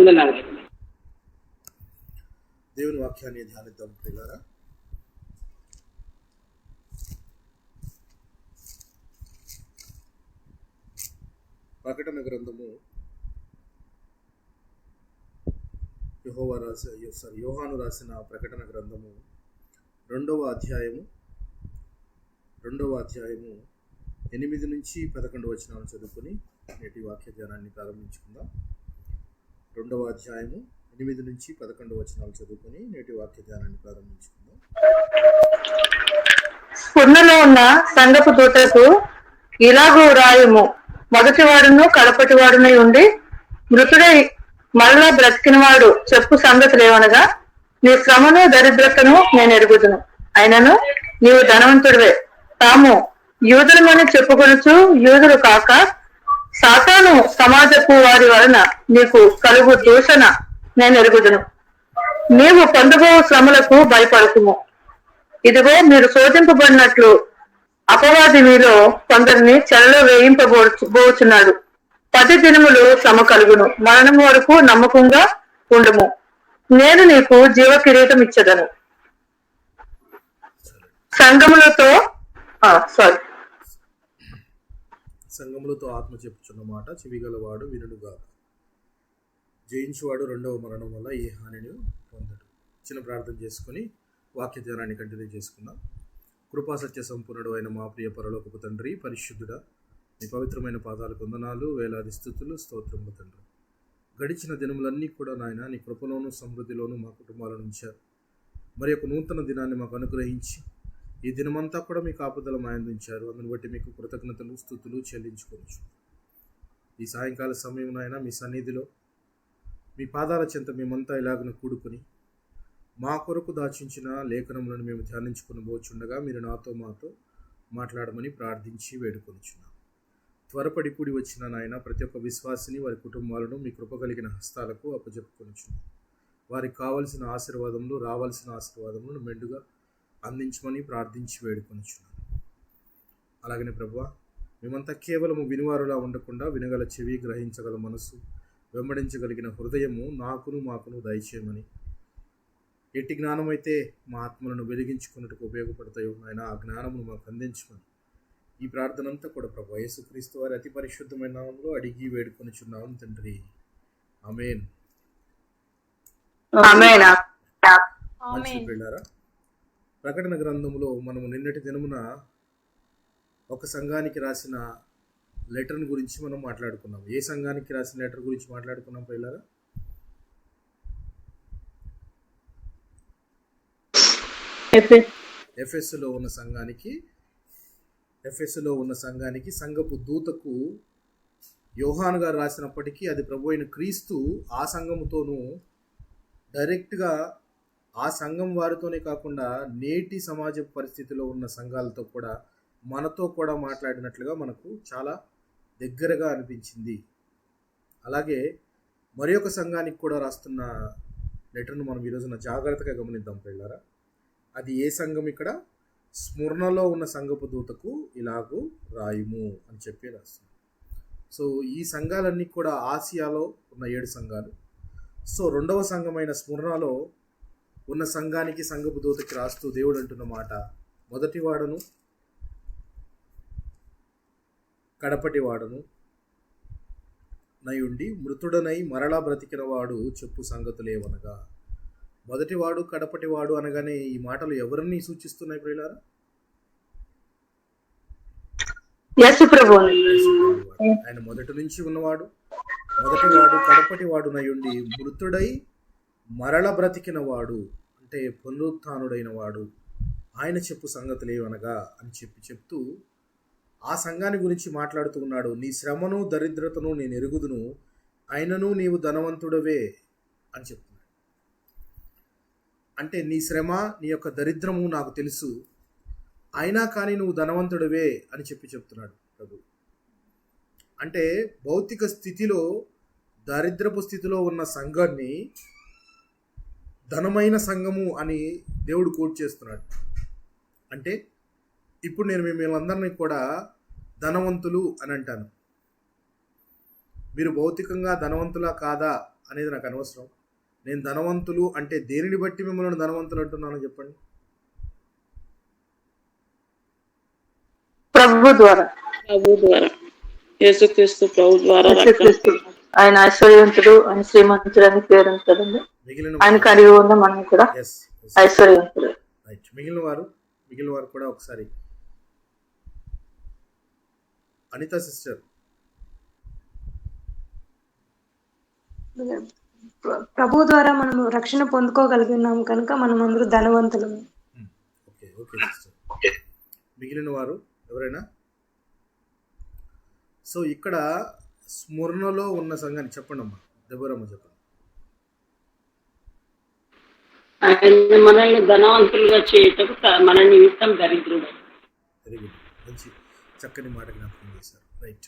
వందనాలు. దేవుని వాక్యాన్ని ధ్యానిద్దాం ప్రియులారా. ప్రకటన గ్రంథము యోహాను రాసిన ప్రకటన గ్రంథము రెండవ అధ్యాయము 8 నుంచి 11 వచనాలను చదువుకొని నేటి వాక్య ధ్యానాన్ని ప్రారంభించుకుందాం. 2వ అధ్యాయము 8 నుంచి 11 వచనాలు చదువుకొని నేటి వాక్య ధ్యానాన్ని ప్రారంభించుకుందాం. స్ఫురణలో ఉన్న సంగపు దూతకు ఇలాగూ రాయము, మొదటివాడును కడపటివాడునై ఉండి మృతుడై మరలా బ్రతికినవాడు చెప్పు సంగతులేవనగా, నీ శ్రమను దరిద్రతను నేను ఎరుగుదును, అయినను నీవు ధనవంతుడివే. తాము యూదులమని చెప్పుకొనుచు యూదులు కాక సాతాను సమాజపు వారి వలన నీకు కలుగు దూషణ నేను ఎరుగుదును. నీవు పొందబో శ్రమలకు భయపడకుము. ఇదిగో మీరు శోధింపబడినట్లు అపవాది మీలో కొందరిని చెరలో వేయింపబోచున్నాడు. 10 దినములు శ్రమ కలుగును. మరణం వరకు నమ్మకంగా ఉండుము, నేను నీకు జీవ కిరీటం ఇచ్చదను. సంగములతో ఆత్మ చెప్పుచున్న మాట చెవిగలవాడు వినుడుగా. జయించువాడు రెండవ మరణం వల్ల ఏ హానిని పొందడు. చిన్న ప్రార్థన చేసుకుని వాక్య ధ్యానాన్ని కంటిన్యూ చేసుకుందాం. కృపా సత్య సంపూర్ణుడు అయిన మా ప్రియ పరలోకపు తండ్రి, పరిశుద్ధుడా, నీ పవిత్రమైన పాదాలకు వందనాలు, వేలాది స్తుతులు, స్తోత్రములు తండ్రి. గడిచిన దినములన్నీ కూడా నాయన నీ కృపలోను సమృద్ధిలోను మా కుటుంబాలను ఉంచారు. మరి ఒక నూతన దినాన్ని మాకు అనుగ్రహించి ఈ దినమంతా కూడా మీ కాపుదల మాయందించారు. అందుని బట్టి మీకు కృతజ్ఞతలు, స్తుతులు చెల్లించుకోవచ్చు. ఈ సాయంకాల సమయం నాయన మీ సన్నిధిలో మీ పాదాల చెంత మేమంతా ఇలాగన కూడుకొని మా కొరకు దాచించిన లేఖనములను మేము ధ్యానించుకుని పోచుండగా మీరు నాతో మాతో మాట్లాడమని ప్రార్థించి వేడుకొనిచున్నాం. త్వరపడి కూడి వచ్చిన నాయన ప్రతి ఒక్క విశ్వాసిని, వారి కుటుంబాలను మీ కృప కలిగిన హస్తాలకు అప్పజెప్పుకొనిచున్నాం. వారికి కావలసిన ఆశీర్వాదములు, రావాల్సిన ఆశీర్వాదములను మెండుగా అందించమని ప్రార్థించి వేడుకొనిచున్నాం. అలాగనే ప్రభువా, మేమంతా కేవలము వినివారులా ఉండకుండా వినగల చెవి, గ్రహించగల మనసు, వెంబడించగలిగిన హృదయము మాకును దయచేయమని, ఎట్టి జ్ఞానం అయితే మా ఆత్మలను వెలిగించుకున్నట్టుకు ఉపయోగపడతాయో ఆయన ఆ జ్ఞానమును మాకు అందించమని ఈ ప్రార్థన అంతా కూడా ప్రభు యేసుక్రీస్తు వారి అతి పరిశుద్ధమైన నామములో అడిగి వేడుకొనిచున్నాం తండ్రి. ఆమేన్. ప్రకటన గ్రంథములో మనము నిన్నటి దినమున ఒక సంఘానికి రాసిన లెటర్ని గురించి మనం మాట్లాడుకున్నాం. ఏ సంఘానికి రాసిన లెటర్ గురించి మాట్లాడుకున్నాం పిల్లరా? ఎఫెస్సులో ఉన్న సంఘానికి సంఘపు దూతకు యోహాను గారు రాసినప్పటికీ అది ప్రభు అయిన క్రీస్తు ఆ సంఘముతోనూ డైరెక్ట్గా ఆ సంఘం వారితోనే కాకుండా నేటి సమాజ పరిస్థితిలో ఉన్న సంఘాలతో కూడా మనతో కూడా మాట్లాడినట్లుగా మనకు చాలా దగ్గరగా అనిపించింది. అలాగే మరి ఒక సంఘానికి కూడా రాస్తున్న లెటర్ను మనం ఈరోజున జాగ్రత్తగా గమనిద్దాం పిల్లరా. అది ఏ సంఘం? ఇక్కడ స్మరణలో ఉన్న సంఘపు దూతకు ఇలాగూ రాయుము అని చెప్పి రాస్తుంది. సో ఈ సంఘాలన్నీ కూడా ఆసియాలో ఉన్న 7 సంఘాలు. సో 2వ సంఘమైన స్మరణలో ఉన్న సంఘానికి సంఘపు దూతకి రాస్తూ దేవుడు అంటున్న మాట, మొదటివాడను కడపటివాడను నయుండి మృతుడనై మరలా బ్రతికిన వాడు చెప్పు సంగతులేవనగా. మొదటివాడు కడపటివాడు అనగానే ఈ మాటలు ఎవరిని సూచిస్తున్నాయి ప్రియులారా? ఆయన మొదటి నుంచి ఉన్నవాడు, మొదటివాడు కడపటివాడు నయుండి మృతుడై మరల బ్రతికిన వాడు అంటే పునరుత్థానుడైన వాడు, ఆయన చెప్పు సంగతులేవనగా అని చెప్తూ ఆ సంఘాన్ని గురించి మాట్లాడుతూ ఉన్నాడు. నీ శ్రమను దరిద్రతను నేను ఎరుగుదును, అయినను నీవు ధనవంతుడవే అని చెప్తున్నాడు. అంటే నీ శ్రమ, నీ యొక్క దరిద్రము నాకు తెలుసు, అయినా కానీ నువ్వు ధనవంతుడవే అని చెప్తున్నాడు ప్రభు. అంటే భౌతిక స్థితిలో దారిద్రపు స్థితిలో ఉన్న సంఘాన్ని ధనమైన సంఘము అని దేవుడు కోట్ చేస్తున్నాడు. అంటే ఇప్పుడు నేను మిమ్మల్ని అందరినీ కూడా ధనవంతులు అని అంటాను. మీరు భౌతికంగా ధనవంతులా కాదా అనేది నాకు అనవసరం. నేను ధనవంతులు అంటే దేనిని బట్టి మిమ్మల్ని ధనవంతులు అంటున్నాను చెప్పండి. ప్రభు ద్వారా, ప్రభు ద్వారా, యేసుక్రీస్తు ప్రభు ద్వారా రక్షణ యేసుక్రీస్తు. ఆయన ఐశ్వర్యవంతుడు, ఆయన శ్రీమంతుడు అని పేరు ఉంది కదండి. మిగిలిన ఆయన కలిగి ఉన్న మనం కూడా ఎస్ ఐశ్వర్యవంతుడు. రైట్. మిగిలిన వారు కూడా ఒకసారి. అనితా సిస్టర్. ప్రభు ద్వారా మనం రక్షణ పొందుకోగలిగినాం కనుక మనం అందరూ ధనవంతులు. Okay sister. మిగిలిన వారు ఎవరైనా? సో ఇక్కడ స్మరణలో ఉన్న సంఘాన్ని చెప్పండి అమ్మా. దెబ్బరమ్మ చెప్పండి. ఆయన మనల్ని ధనవంతులుగా చేయటకు మన నిమిత్తం దరిద్రుడు. వెరీ గుడ్, మంచి చక్కని మాట జ్ఞాపకం చేశారు. రైట్.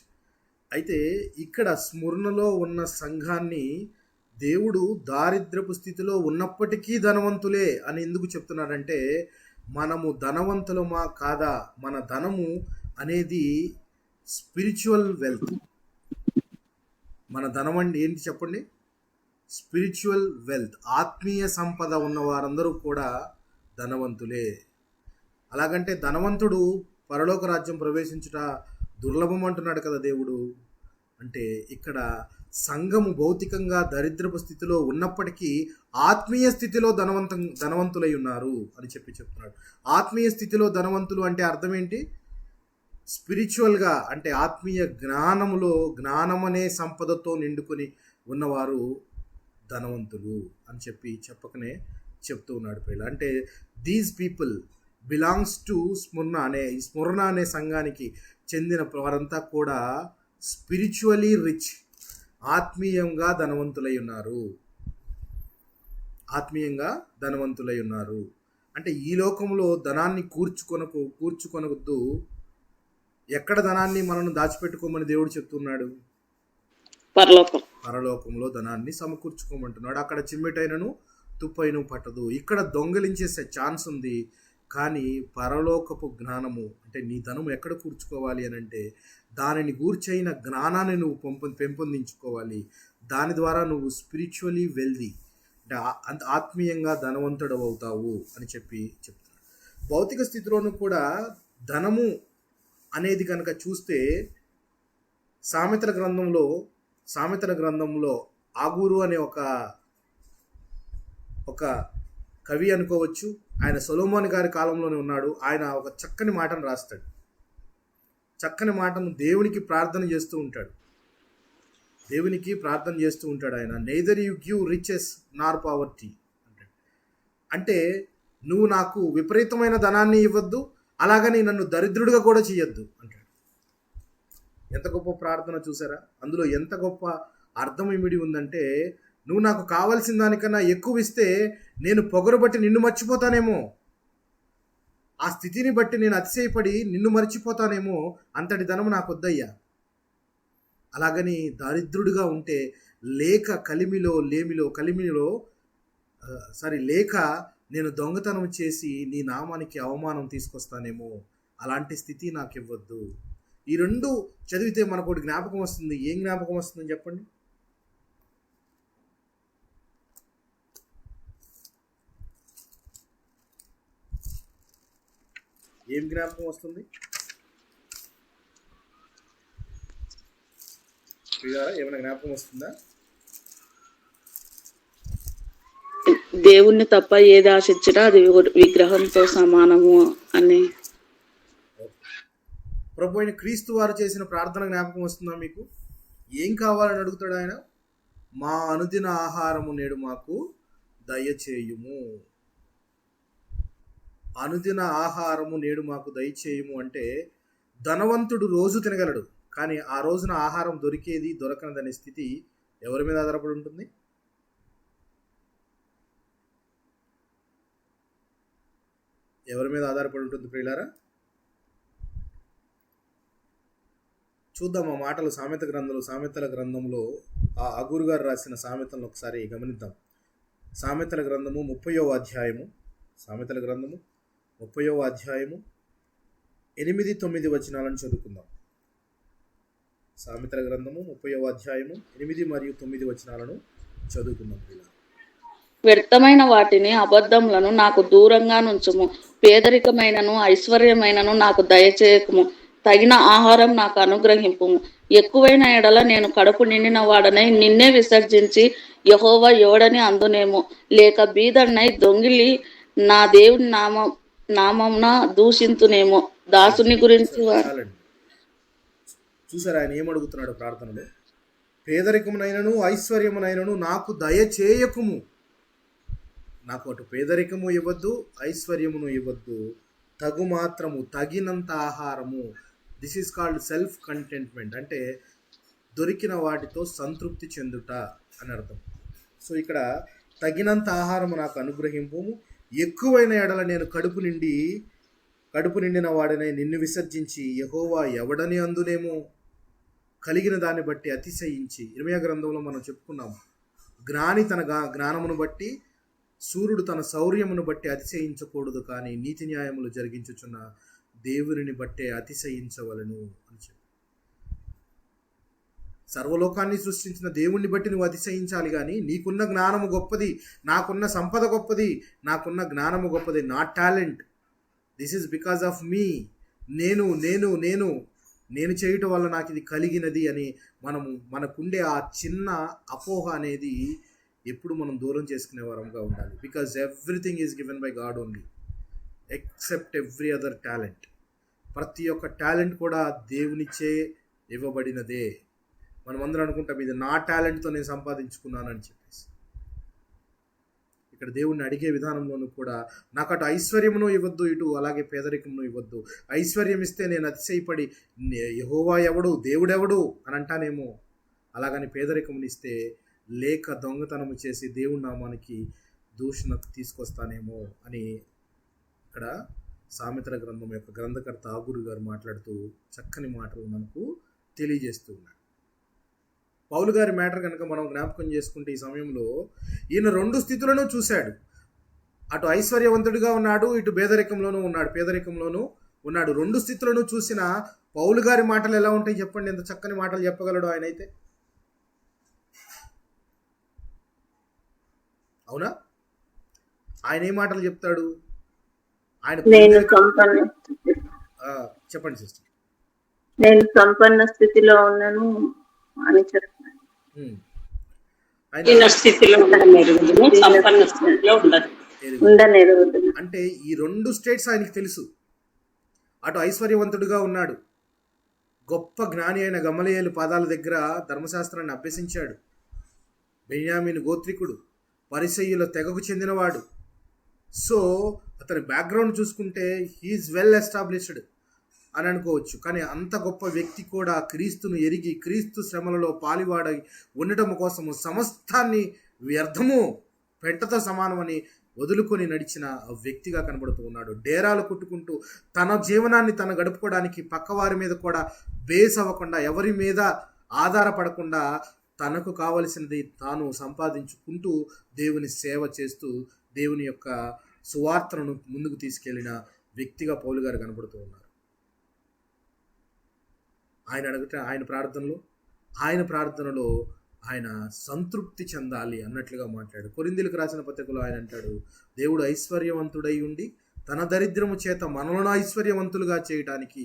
అయితే ఇక్కడ స్మరణలో ఉన్న సంఘాన్ని దేవుడు దారిద్రపు స్థితిలో ఉన్నప్పటికీ ధనవంతులే అని ఎందుకు చెప్తున్నాడంటే, మనము ధనవంతులమా కాదా, మన ధనము అనేది స్పిరిచువల్ వెల్త్. మన ధనం అంటే ఏంటి చెప్పండి? Spiritual wealth. ఆత్మీయ సంపద ఉన్న వారందరూ కూడా ధనవంతులే. అలాగంటే ధనవంతుడు పరలోక రాజ్యం ప్రవేశించుట దుర్లభం అంటున్నాడు కదా దేవుడు. అంటే ఇక్కడ సంఘము భౌతికంగా దరిద్రపు స్థితిలో ఉన్నప్పటికీ ఆత్మీయ స్థితిలో ధనవంతులై ఉన్నారు అని చెప్తున్నాడు. ఆత్మీయ స్థితిలో ధనవంతులు అంటే అర్థం ఏంటి? స్పిరిచువల్గా అంటే ఆత్మీయ జ్ఞానం అనే సంపదతో నిండుకొని ఉన్నవారు ధనవంతులు అని చెప్పకనే చెప్తూ ఉన్నాడు పిల్ల. అంటే దీస్ పీపుల్ బిలాంగ్స్ టు స్మరణ అనే సంఘానికి చెందిన వారంతా కూడా స్పిరిచువలీ రిచ్, ఆత్మీయంగా ధనవంతులై ఉన్నారు. అంటే ఈ లోకంలో ధనాన్ని కూర్చుకొనవద్దు. ఎక్కడ ధనాన్ని మనం దాచిపెట్టుకోమని దేవుడు చెప్తున్నాడు? పరలోకంలో ధనాన్ని సమకూర్చుకోమంటున్నాడు. అక్కడ చిమ్మెటైనను తుప్పైను పట్టదు. ఇక్కడ దొంగలించేసే ఛాన్స్ ఉంది, కానీ పరలోకపు జ్ఞానము అంటే నీ ధనము ఎక్కడ కూర్చుకోవాలి అని అంటే దానిని గూర్చైన జ్ఞానాన్ని నువ్వు పెంపొందించుకోవాలి. దాని ద్వారా నువ్వు స్పిరిచువలీ వెల్దీ అంటే ఆత్మీయంగా ధనవంతుడు అవుతావు అని చెప్తున్నాడు. భౌతిక స్థితిలోనూ కూడా ధనము అనేది కనుక చూస్తే సామెతల గ్రంథంలో ఆగూరు అనే ఒక కవి అనుకోవచ్చు. ఆయన సొలొమోను గారి కాలంలోనే ఉన్నాడు. ఆయన ఒక చక్కని మాటను రాస్తాడు. చక్కని మాటను దేవునికి ప్రార్థన చేస్తూ ఉంటాడు. ఆయన neither you give riches Nar poverty అంటే నువ్వు నాకు విపరీతమైన ధనాన్ని ఇవ్వద్దు, అలాగని నన్ను దరిద్రుడిగా కూడా చేయొద్దు అంటాడు. ఎంత గొప్ప ప్రార్థన చూసారా? అందులో ఎంత గొప్ప అర్థం ఇమిడి ఉందంటే, నువ్వు నాకు కావాల్సిన దానికన్నా ఎక్కువ ఇస్తే నేను పొగరు బట్టి నిన్ను మర్చిపోతానేమో, ఆ స్థితిని బట్టి నేను అతిశయపడి నిన్ను మర్చిపోతానేమో, అంతటి ధనము నాకు వద్దయ్యా. అలాగని దారిద్రుడిగా ఉంటే లేక నేను దొంగతనం చేసి నీ నామానికి అవమానం తీసుకొస్తానేమో, అలాంటి స్థితి నాకు ఇవ్వద్దు. ఈ రెండు చదివితే మనకు ఒకటి జ్ఞాపకం వస్తుంది. ఏం జ్ఞాపకం వస్తుందని చెప్పండి? ఏం జ్ఞాపకం వస్తుంది? ఏమైనా జ్ఞాపకం వస్తుందా? దేవుణ్ణి తప్ప ఏది ఆశించినా అది విగ్రహంతో సమానము అని. ప్రభు అయిన క్రీస్తు వారు చేసిన ప్రార్థన జ్ఞాపకం వస్తుందా మీకు? ఏం కావాలని అడుగుతాడు ఆయన? మా అనుదిన ఆహారము నేడు మాకు దయచేయుము. అనుదిన ఆహారము నేడు మాకు దయచేయుము అంటే ధనవంతుడు రోజు తినగలడు, కానీ ఆ రోజున ఆహారం దొరకనదనే స్థితి ఎవరి మీద ఆధారపడి ఉంటుంది? ఎవరి మీద ఆధారపడి ఉంటుంది ప్రియులారా? చూద్దాం ఆ మాటలు సామెతల గ్రంథంలో ఆ అగూరు గారు రాసిన సామెతలను ఒకసారి గమనిద్దాం. సామెతల గ్రంథము 30వ అధ్యాయము 8-9 వచనాలను చదువుకుందాం. సామెతల గ్రంథము 30వ అధ్యాయము 8 మరియు 9 వచనాలను చదువుకుందాం. ఇలా వ్యర్థమైన వాటిని అబద్ధములను నాకు దూరంగా నుంచుము. పేదరికమైనను ఐశ్వర్యమైనను నాకు దయచేయకుము. తగిన ఆహారం నాకు అనుగ్రహింపుము. ఎక్కువైన ఎడల నేను కడుపు నిండిన వాడనై నిన్నే విసర్జించి యెహోవా ఎవడని అందునేమో, లేక బీదన్నై దొంగిలి నా దేవుని నామమున దూషింతునేమో. దాసుని గురించి చాలండి. చూసారా ఆయన ఏమడుగుతున్నాడు ప్రార్థనలో? పేదరికమునైనను ఐశ్వర్యమునైనను నాకు దయచేయకుము. నాకు అటు పేదరికము ఇవ్వద్దు, ఐశ్వర్యమును ఇవ్వద్దు, తగు మాత్రము తగినంత ఆహారము. This is called self contentment, అంటే దొరికిన వాటితో సంతృప్తి చెందుట అని అర్థం. సో ఇక్కడ తగినంత ఆహారము నాకు అనుగ్రహింపు, ఎక్కువైన ఎడల నేను కడుపు నిండిన వాడినై నిన్ను విసర్జించి యెహోవా ఎవడని అందునేమో, కలిగిన దాన్ని బట్టి అతిశయించి. ఇర్మీయా గ్రంథంలో మనం చెప్పుకున్నాము, జ్ఞాని తన జ్ఞానమును బట్టి, సూర్యుడు తన శౌర్యమును బట్టి అతిశయించకూడదు, కానీ నీతి న్యాయములు జరిగించుచున్న దేవుని బట్టే అతిశయించవలను అని చెప్పి. సర్వలోకాన్ని సృష్టించిన దేవుణ్ణి బట్టి నువ్వు అతిశయించాలి, కానీ నీకున్న జ్ఞానము గొప్పది, నాకున్న సంపద గొప్పది, నాకున్న జ్ఞానము గొప్పది, నా talent, this is because of me, నేను చేయటం వల్ల నాకు ఇది కలిగినది అని మనకుండే ఆ చిన్న అపోహ అనేది ఎప్పుడు మనం దూరం చేసుకునే వారంగా ఉండాలి. Because everything is given by God only, except every other talent. ప్రతి ఒక్క టాలెంట్ కూడా దేవునిచ్చే ఇవ్వబడినదే. మనం అందరం అనుకుంటాం ఇది నా టాలెంట్తో నేను సంపాదించుకున్నానని చెప్పేసి. ఇక్కడ దేవుణ్ణి అడిగే విధానంలోనూ కూడా నాకు అటు ఐశ్వర్యమును ఇవ్వద్దు, ఇటు అలాగే పేదరికమును ఇవ్వద్దు. ఐశ్వర్యం ఇస్తే నేను అతిశయపడి యెహోవా ఎవడు, దేవుడెవడు అని అంటానేమో, అలాగని పేదరికమును ఇస్తే లేక దొంగతనము చేసి దేవుడి నామానికి దూషణ తీసుకొస్తానేమో అని ఇక్కడ సామెతల గ్రంథం యొక్క గ్రంథకర్త ఆగూరు గారు మాట్లాడుతూ చక్కని మాటలు మనకు తెలియజేస్తూ ఉన్నాడు. పౌలు గారి మ్యాటర్ కనుక మనం జ్ఞాపకం చేసుకుంటే ఈ సమయంలో ఈయన 2 స్థితులను చూశాడు. అటు ఐశ్వర్యవంతుడిగా ఉన్నాడు, ఇటు పేదరికంలోనూ ఉన్నాడు. 2 స్థితులను చూసిన పౌలు గారి మాటలు ఎలా ఉంటాయి చెప్పండి? ఎంత చక్కని మాటలు చెప్పగలడు ఆయన అయితే. అవునా? ఆయన ఏ మాటలు చెప్తాడు? ఆయన చెప్పండి సిస్టర్. నేను సంపన్న స్థితిలో ఉన్నాను అని చెప్తాను. అంటే ఈ 2 స్టేట్స్ ఆయనకి తెలుసు. అటు ఐశ్వర్యవంతుడిగా ఉన్నాడు, గొప్ప జ్ఞాని అయిన గమలీయేలు పాదాల దగ్గర ధర్మశాస్త్రాన్ని అభ్యసించాడు. బెన్యామీను గోత్రికుడు, పరిసయ్యుల తెగకు చెందినవాడు. సో అతని బ్యాక్గ్రౌండ్ చూసుకుంటే హీఈస్ వెల్ ఎస్టాబ్లిష్డ్ అని అనుకోవచ్చు. కానీ అంత గొప్ప వ్యక్తి కూడా క్రీస్తును ఎరిగి క్రీస్తు శ్రమలలో పాలివాడై ఉండటం కోసము సమస్తాన్ని వ్యర్థము, పెంటతో సమానమని వదులుకొని నడిచిన వ్యక్తిగా కనబడుతూ ఉన్నాడు. డేరాలు కుట్టుకుంటూ తన జీవనాన్ని తను గడుపుకోవడానికి పక్కవారి మీద కూడా బేస్ అవ్వకుండా, ఎవరి మీద ఆధారపడకుండా తనకు కావలసినది తాను సంపాదించుకుంటూ దేవుని సేవ చేస్తూ దేవుని యొక్క సువార్తను ముందుకు తీసుకెళ్లిన వ్యక్తిగా పౌలు గారు కనబడుతూ ఉన్నారు. ఆయన ప్రార్థనలో ఆయన సంతృప్తి చెందాలి అన్నట్లుగా మాట్లాడు. కొరింథీయులకు రాసిన పత్రికలో ఆయన అంటాడు, దేవుడు ఐశ్వర్యవంతుడై ఉండి తన దరిద్రము చేత మనలను ఐశ్వర్యవంతులుగా చేయడానికి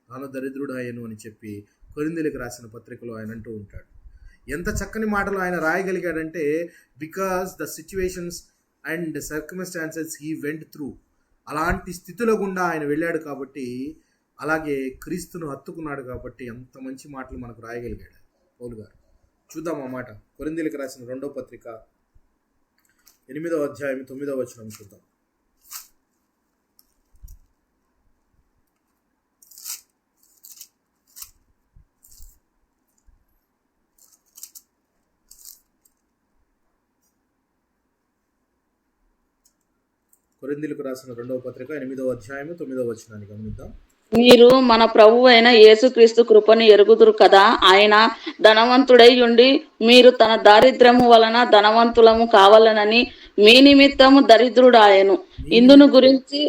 తాను దరిద్రుడాయను అని చెప్పి కొరింథీయులకు రాసిన పత్రికలో ఆయన అంటూ ఉంటాడు. ఎంత చక్కని మాటలు ఆయన రాయగలిగాడంటే, because the situations and circumstances he went through, అలాంటి స్థితిలో గుండా ఆయన వెళ్ళాడు కాబట్టి, అలాగే క్రీస్తును హత్తుకున్నాడు కాబట్టి అంత మంచి మాటలు మనకు రాయగలిగాడు పౌలు గారు. చూద్దాం ఆ మాట. కొరింథీయులకు రాసిన 2వ పత్రిక 8వ అధ్యాయం 9వ వచనం చూద్దాం. కొరింథీయులకు రాసిన 2వ పత్రిక 8వ అధ్యాయం 9వ వచనాన్ని గమనిద్దాం. మీరు మన ప్రభువు అయిన యేసుక్రీస్తు కృపను ఎరుగుదురు కదా. ఆయన ధనవంతుడై ఉండి మీరు తన దారిద్ర్యము వలన ధనవంతులము కావాలనని మీ నిమిత్తము దరిద్రుడాయను. ఇందును గురించి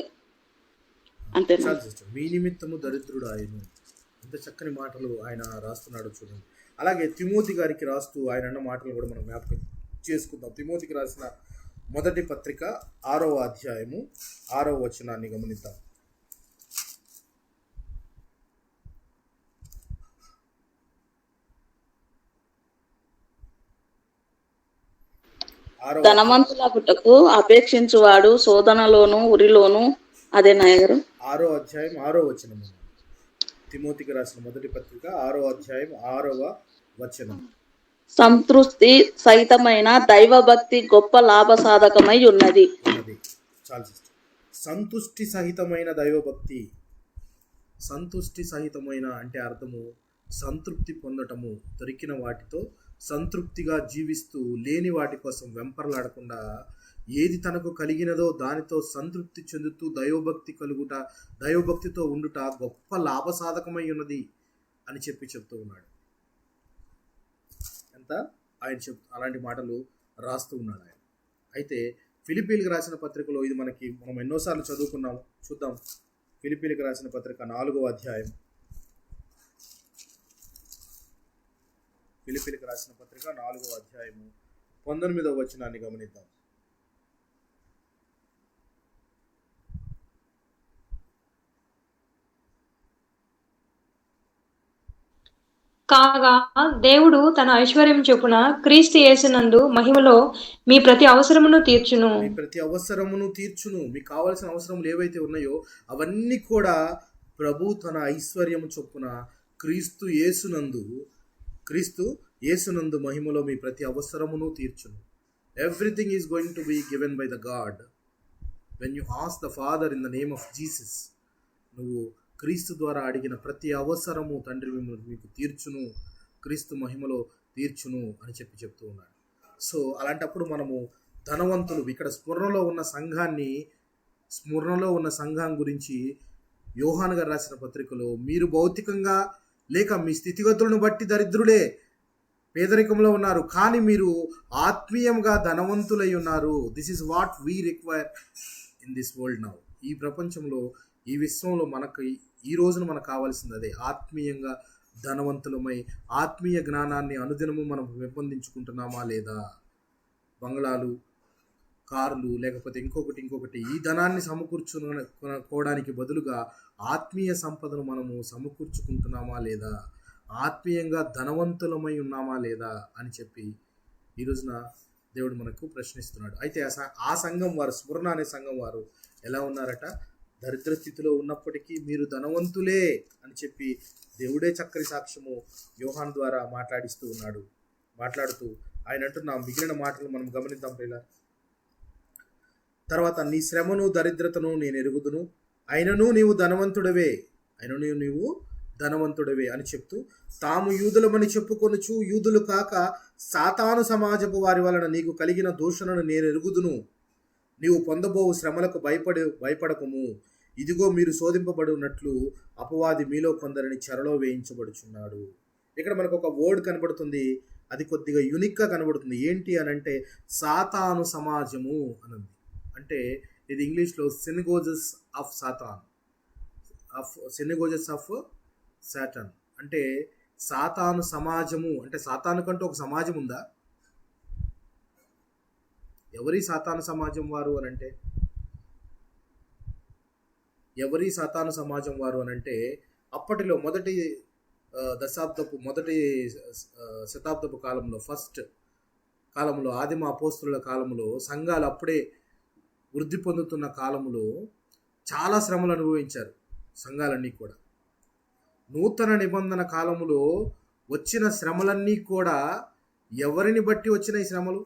అంతే. మీ నిమిత్తము దరిద్రుడాయను ఎంత చక్కని మాటలు ఆయన రాస్తున్నాడో చూడండి. అలాగే తిమోతి గారికి రాస్తూ ఆయన అన్న మాటలు కూడా మనం జ్ఞాపకం చేసుకుందాం. తిమోతికి రాసిన మొదటి పత్రిక 6వ అధ్యాయము 6వ వచనాన్ని గమనిద్దాం. 6వ ధనవంతులగుటకు అపేక్షించువాడు శోధనలోను ఉరిలోను, అదే నాయగారు 6వ అధ్యాయం 6వ వచనము. తిమోతికి రాసిన మొదటి పత్రిక 6వ అధ్యాయం 6వ వచనం. సంతృప్తి సహితమైన దైవభక్తి గొప్ప లాభసాధకమై ఉన్నది. చాలా సంతుష్టి సహితమైన దైవభక్తి. సంతుష్టి సహితమైన అంటే అర్థము సంతృప్తి పొందటము, దొరికిన వాటితో సంతృప్తిగా జీవిస్తూ లేని వాటి కోసం వెంపర్లాడకుండా ఏది తనకు కలిగినదో దానితో సంతృప్తి చెందుతూ దైవభక్తితో ఉండుట గొప్ప లాభసాధకమై ఉన్నది అని చెప్తూ ఉన్నాడు. ఎంత ఆయన అలాంటి మాటలు రాస్తూ ఉన్నాడు ఆయన. అయితే ఫిలిప్పీలకు రాసిన పత్రికలో ఇది మనం ఎన్నోసార్లు చదువుకున్నాము. చూద్దాం. ఫిలిప్పీలకు రాసిన పత్రిక 4వ అధ్యాయం. ఫిలిప్పీలకు రాసిన పత్రిక 4వ అధ్యాయము 19వ వచనాన్ని గమనిద్దాం. కాగా దేవుడు తన ఐశ్వర్యం చొప్పున క్రీస్తు యేసునందు మహిమలో మీ ప్రతి అవసరమును తీర్చును. మీ ప్రతి అవసరమును తీర్చును. మీకు కావాల్సిన అవసరములు ఏవైతే ఉన్నాయో అవన్నీ కూడా ప్రభు తన ఐశ్వర్యము చొప్పున క్రీస్తు యేసునందు మహిమలో మీ ప్రతి అవసరమును తీర్చును. Everything is going to be given by the God when you ask the father in the name of Jesus. నువ్వు క్రీస్తు ద్వారా అడిగిన ప్రతి అవసరము తండ్రి మీకు తీర్చును, క్రీస్తు మహిమలో తీర్చును అని చెప్తూ ఉన్నాడు. సో అలాంటప్పుడు మనము ధనవంతులు, ఇక్కడ స్మరణలో ఉన్న సంఘం గురించి యోహాను గారు రాసిన పత్రికలో, మీరు భౌతికంగా లేక మీ స్థితిగతులను బట్టి దరిద్రులే, పేదరికంలో ఉన్నారు, కానీ మీరు ఆత్మీయంగా ధనవంతులై ఉన్నారు. This is what we require in this world now. ఈ ప్రపంచంలో, ఈ విశ్వంలో ఈ రోజున మనకు కావాల్సింది అదే. ఆత్మీయంగా ధనవంతులమై ఆత్మీయ జ్ఞానాన్ని అనుదినము మనం పెంపొందించుకుంటున్నామా లేదా? బంగ్లాలు, కార్లు, లేకపోతే ఇంకొకటి ఈ ధనాన్ని సమకూర్చుకోవడానికి బదులుగా ఆత్మీయ సంపదను మనము సమకూర్చుకుంటున్నామా లేదా? ఆత్మీయంగా ధనవంతులమై ఉన్నామా లేదా అని చెప్పి ఈ రోజున దేవుడు మనకు ప్రశ్నిస్తున్నాడు. అయితే ఆ సంఘం వారు, స్మరణ అనే సంఘం వారు ఎలా ఉన్నారట? దరిద్ర స్థితిలో ఉన్నప్పటికీ మీరు ధనవంతులే అని చెప్పి దేవుడే చక్కని సాక్ష్యము యోహాను ద్వారా మాట్లాడుతూ ఆయన అంటున్న మిగిలిన మాటలు మనం గమనిద్దాం ప్రియులారా. తర్వాత, నీ శ్రమను దరిద్రతను నేను ఎరుగుదును, అయినను నీవు ధనవంతుడవే అని చెప్తూ, తాము యూదులమని చెప్పుకొనుచు యూదులు కాక సాతాను సమాజపు వారి వలన నీకు కలిగిన దూషణను నేను ఎరుగుదును. నీవు పొందబోవు శ్రమలకు భయపడకము. ఇదిగో మీరు శోధింపబడినట్లు అపవాది మీలో కొందరిని చెరలో వేయించబడుచున్నాడు. ఇక్కడ మనకు ఒక వర్డ్ కనబడుతుంది, అది కొద్దిగా యూనిక్గా కనబడుతుంది. ఏంటి అని అంటే సాతాను సమాజము అని. అంటే ఇది ఇంగ్లీష్లో సినగోజెస్ ఆఫ్ సాటన్. అంటే సాతాను సమాజము అంటే సాతాను కంటూ ఒక సమాజం ఉందా? ఎవరి సాతాను సమాజం వారు అనంటే అప్పటిలో మొదటి శతాబ్దపు కాలంలో, ఫస్ట్ కాలంలో, ఆదిమ అపోస్తుల కాలంలో, సంఘాలు అప్పుడే వృద్ధి పొందుతున్న కాలంలో చాలా శ్రమలు అనుభవించారు సంఘాలన్నీ కూడా. నూతన నిబంధన కాలములో వచ్చిన శ్రమలన్నీ కూడా ఎవరిని బట్టి వచ్చిన ఈ శ్రమలు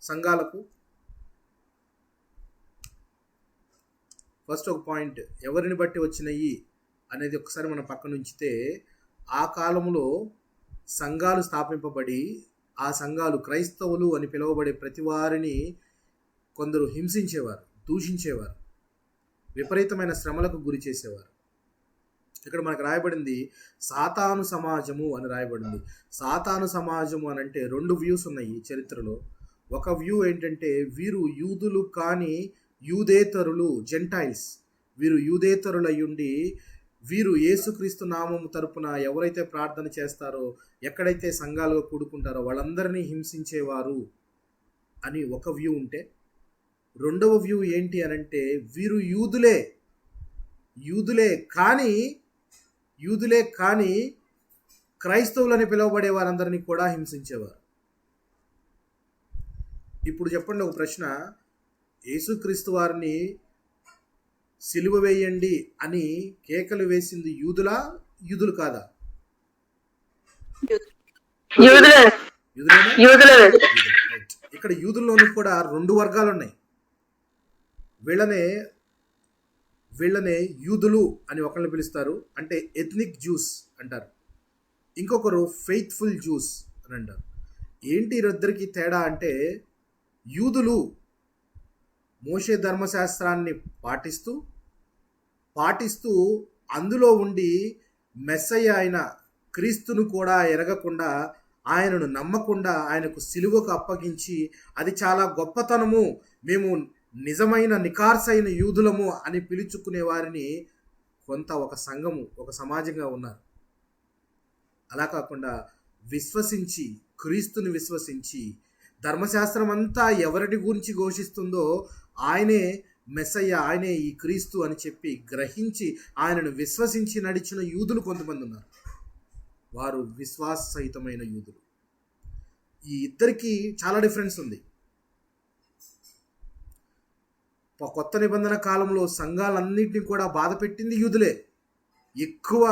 సంఘాలకు? ఫస్ట్ ఒక పాయింట్, ఎవరిని బట్టి వచ్చినాయి అనేది ఒకసారి మనం పక్కన ఉంచితే, ఆ కాలంలో సంఘాలు స్థాపింపబడి ఆ సంఘాలు క్రైస్తవులు అని పిలువబడే ప్రతి వారిని కొందరు హింసించేవారు, దూషించేవారు, విపరీతమైన శ్రమలకు గురి చేసేవారు. ఇక్కడ మనకు రాయబడింది సాతాను సమాజము అని రాయబడింది. సాతాను సమాజము అని అంటే రెండు వ్యూస్ ఉన్నాయి ఈ చరిత్రలో. ఒక వ్యూ ఏంటంటే, వీరు యూదులు కానీ యూదేతరులు, జెంటైల్స్. వీరు యూదేతరులయ్యుండి వీరు యేసుక్రీస్తు నామము తరపున ఎవరైతే ప్రార్థన చేస్తారో, ఎక్కడైతే సంఘాలుగా కూడుకుంటారో వాళ్ళందరినీ హింసించేవారు అని ఒక వ్యూ ఉంటే, రెండవ వ్యూ ఏంటి అనంటే వీరు యూదులే కానీ క్రైస్తవులని పిలువబడే వారందరినీ కూడా హింసించేవారు. ఇప్పుడు చెప్పండి ఒక ప్రశ్న, యేసుక్రీస్తు వారిని సిలువ వేయండి అని కేకలు వేసింది యూదులు కాదా? యూదులేనా? ఇక్కడ యూదుల్లోనూ కూడా రెండు వర్గాలు ఉన్నాయి. వీళ్ళనే యూదులు అని ఒకళ్ళని పిలుస్తారు, అంటే ఎథ్నిక్ జ్యూస్ అంటారు. ఇంకొకరు ఫెయిత్ఫుల్ జ్యూస్ అని అంటారు. ఏంటి ఇద్దరికి తేడా అంటే, యూదులు మోషే ధర్మశాస్త్రాన్ని పాటిస్తూ అందులో ఉండి మెస్సయ్య అయిన క్రీస్తును కూడా ఎరగకుండా, ఆయనను నమ్మకుండా ఆయనకు సిలువకు అప్పగించి అది చాలా గొప్పతనము, మేము నిజమైన నికార్సైన యూదులము అని పిలుచుకునే వారిని కొంత ఒక సంఘము, ఒక సమాజంగా ఉన్నారు. అలా కాకుండా క్రీస్తుని విశ్వసించి ధర్మశాస్త్రం అంతా ఎవరి గురించి ఘోషిస్తుందో ఆయనే మెస్సయ్య, ఆయనే ఈ క్రీస్తు అని చెప్పి గ్రహించి ఆయనను విశ్వసించి నడిచిన యూదులు కొంతమంది ఉన్నారు. వారు విశ్వాస సహితమైన యూదులు. ఈ ఇద్దరికి చాలా డిఫరెన్స్ ఉంది. కొత్త నిబంధన కాలంలో సంఘాలన్నింటినీ కూడా బాధ పెట్టింది యూదులే. ఎక్కువ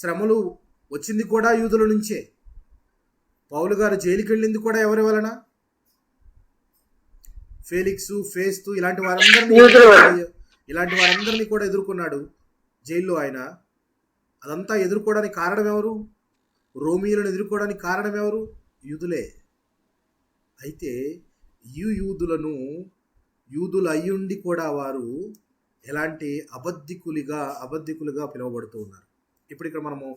శ్రమలు వచ్చింది కూడా యూదుల నుంచే. పౌలు గారు జైలుకి వెళ్ళింది కూడా ఎవరి వలన? ఫేలిక్స్, ఫేస్తు ఇలాంటి వారందరినీ కూడా ఎదుర్కొన్నాడు జైల్లో ఆయన. అదంతా ఎదుర్కోవడానికి కారణం ఎవరు? రోమియోలను ఎదుర్కోవడానికి కారణం ఎవరు? యూదులే. అయితే ఈ యూదులు అయ్యుండి కూడా వారు ఎలాంటి అబద్ధికులుగా పిలువబడుతూ ఉన్నారు. ఇప్పుడు ఇక్కడ మనము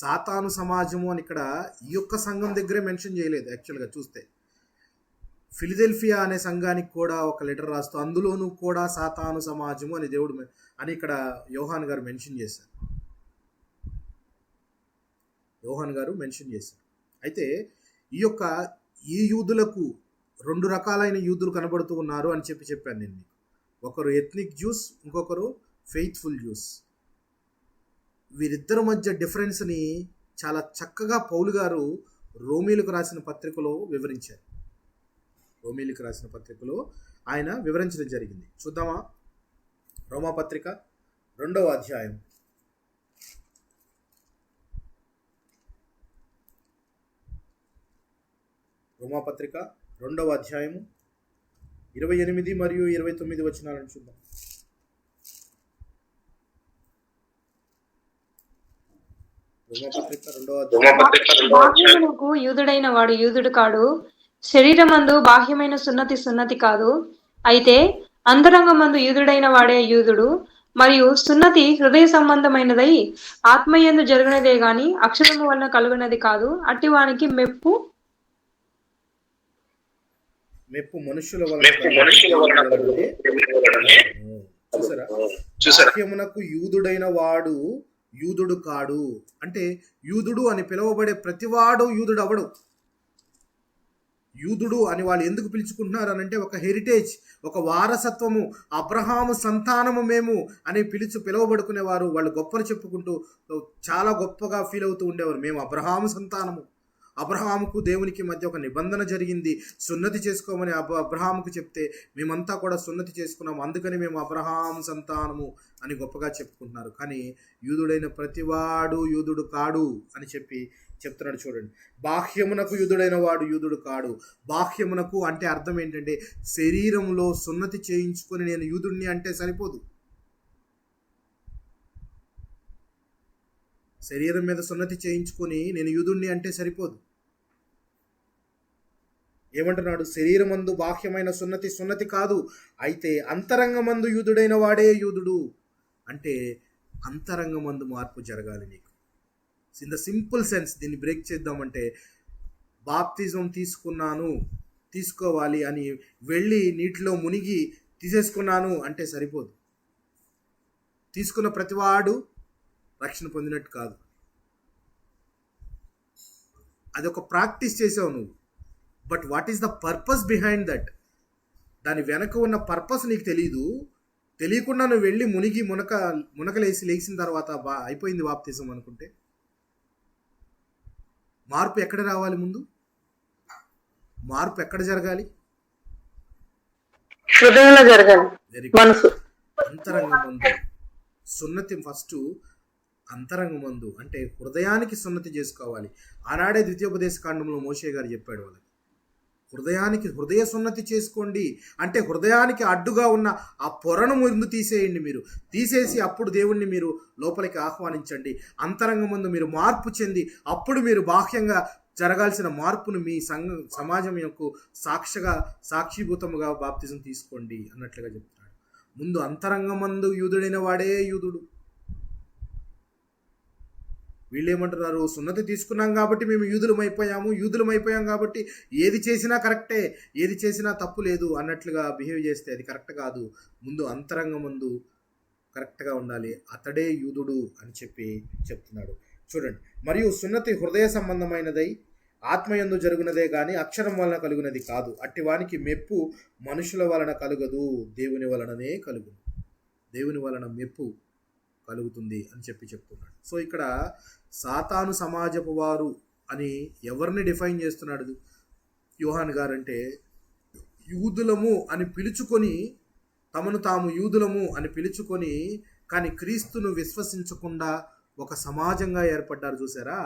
సాతాను సమాజము అని ఇక్కడ ఈ యొక్క సంఘం దగ్గరే మెన్షన్ చేయలేదు. యాక్చువల్గా చూస్తే ఫిలదెల్ఫియా అనే సంఘానికి కూడా ఒక లెటర్ రాస్తూ అందులోనూ కూడా సాతాను సమాజము అని దేవుడు అని ఇక్కడ యోహాన్ గారు మెన్షన్ చేశారు. అయితే ఈ యూదులకు రెండు రకాలైన యూదులు కనబడుతూ ఉన్నారు అని చెప్పాను నేను మీకు. ఒకరు ఎథ్నిక్ జ్యూస్, ఇంకొకరు ఫెయిత్ఫుల్ జ్యూస్. వీరిద్దరి మధ్య డిఫరెన్స్ని చాలా చక్కగా పౌలు గారు రోమీలకు రాసిన పత్రికలో వివరించారు. ఆయన వివరించడం జరిగింది. చూద్దామా? రోమాపత్రిక 2వ అధ్యాయం 28 మరియు 29 వచనాలను చూద్దాం. బాహ్యమునకు యూదుడైన వాడు యూదుడు కాడు, శరీరమందు బాహ్యమైన సున్నతి కాదు. అయితే అంతరంగమందు యూదుడైన వాడే యూదుడు. మరియు సున్నతి హృదయ సంబంధమైనదై ఆత్మయందు జరుగునదే గాని అక్షరము వలన కలుగునది కాదు. అట్టివానికి మెప్పు మనుషుల వలన. చూసారా? బాహ్యమునకు యూదుడైన వాడు యూదుడు కాడు అంటే యూదుడు అని పిలువబడే ప్రతివాడు యూదుడు అవడు. యూదుడు అని వాళ్ళు ఎందుకు పిలుచుకుంటున్నారు అనంటే ఒక హెరిటేజ్, ఒక వారసత్వము, అబ్రహాము సంతానము మేము అని పిలువబడుకునేవారు. వాళ్ళు గొప్పలు చెప్పుకుంటూ చాలా గొప్పగా ఫీల్ అవుతూ ఉండేవారు. మేము అబ్రహాము సంతానము, అబ్రహాముకు దేవునికి మధ్య ఒక నిబంధన జరిగింది, సున్నతి చేసుకోమని అబ్రహాముకు చెప్తే మేమంతా కూడా సున్నతి చేసుకున్నాము, అందుకని మేము అబ్రహాము సంతానము అని గొప్పగా చెప్పుకుంటున్నారు. కానీ యూదుడైన ప్రతివాడు యూదుడు కాడు అని చెప్తున్నాడు. చూడండి, బాహ్యమునకు యూదుడైన వాడు యూదుడు కాడు. బాహ్యమునకు అంటే అర్థం ఏంటంటే శరీరంలో సున్నతి చేయించుకొని నేను యూదుడిని అంటే సరిపోదు. శరీరం మీద సున్నతి చేయించుకొని నేను యూదుడిని అంటే సరిపోదు. ఏమంటున్నాడు? శరీరమందు బాహ్యమైన సున్నతి కాదు, అయితే అంతరంగమందు యూదుడైన వాడే యూదుడు. అంటే అంతరంగమందు మార్పు జరగాలి నీకు. ఇన్ ద సింపుల్ సెన్స్ దీన్ని బ్రేక్ చేద్దామంటే, బాప్తిజం తీసుకోవాలి అని వెళ్ళి నీటిలో మునిగి తీసేసుకున్నాను అంటే సరిపోదు. తీసుకున్న ప్రతివాడు రక్షణ పొందినట్టు కాదు. అదొక ప్రాక్టీస్ చేసావు నువ్వు. But what is the purpose behind that? దాని వెనక ఉన్న పర్పస్ నీకు తెలీదు. తెలియకుండా నువ్వు వెళ్ళి మునకలేసి లేచిన తర్వాత అయిపోయింది బాప్తిజం అనుకుంటే, మార్పు ఎక్కడ రావాలి? ముందు మార్పు ఎక్కడ జరగాలి? హృదయంలో జరగాలి. మనసు అంతరంగమందు సున్నతి. ఫస్ట్ అంతరంగమందు అంటే హృదయానికి సున్నతి చేసుకోవాలి. ఆనాడే ద్వితీయోపదేశ కాండంలో మోషే గారు చెప్పాడు వాళ్ళకి, హృదయ సున్నతి చేసుకోండి. అంటే హృదయానికి అడ్డుగా ఉన్న ఆ పొరను ముందు తీసేయండి. మీరు తీసేసి అప్పుడు దేవుణ్ణి మీరు లోపలికి ఆహ్వానించండి. అంతరంగమందు మీరు మార్పు చెంది అప్పుడు మీరు బాహ్యంగా జరగాల్సిన మార్పును మీ సమాజం యొక్క సాక్షిభూతముగా బాప్తిజం తీసుకోండి అన్నట్లుగా చెప్తున్నాడు. ముందు అంతరంగమందు యూదుడైన వాడే యూదుడు. వీళ్ళేమంటున్నారు? సున్నతి తీసుకున్నాం కాబట్టి మేము యూదులం అయిపోయాం కాబట్టి ఏది చేసినా కరెక్టే, ఏది చేసినా తప్పు లేదు అన్నట్లుగా బిహేవ్ చేస్తే అది కరెక్ట్ కాదు. ముందు అంతరంగమందు కరెక్ట్గా ఉండాలి. అతడే యూదుడు అని చెప్తున్నాడు. చూడండి, మరియు సున్నతి హృదయ సంబంధమైనదై ఆత్మయందు జరుగునదే గాని అక్షరం వలన కలుగునది కాదు. అట్టివానికి మెప్పు మనుషుల వలన కలుగదు, దేవుని వలననే కలుగును. దేవుని వలన మెప్పు కలుగుతుంది అని చెప్తున్నాడు. సో ఇక్కడ సాతాను సమాజపు వారు అని ఎవరిని డిఫైన్ చేస్తున్నాడు యోహాన్ గారు అంటే, యూదులము అని పిలుచుకొని, తమను తాము యూదులము అని పిలుచుకొని కానీ క్రీస్తును విశ్వసించకుండా ఒక సమాజంగా ఏర్పడ్డారు. చూసారా?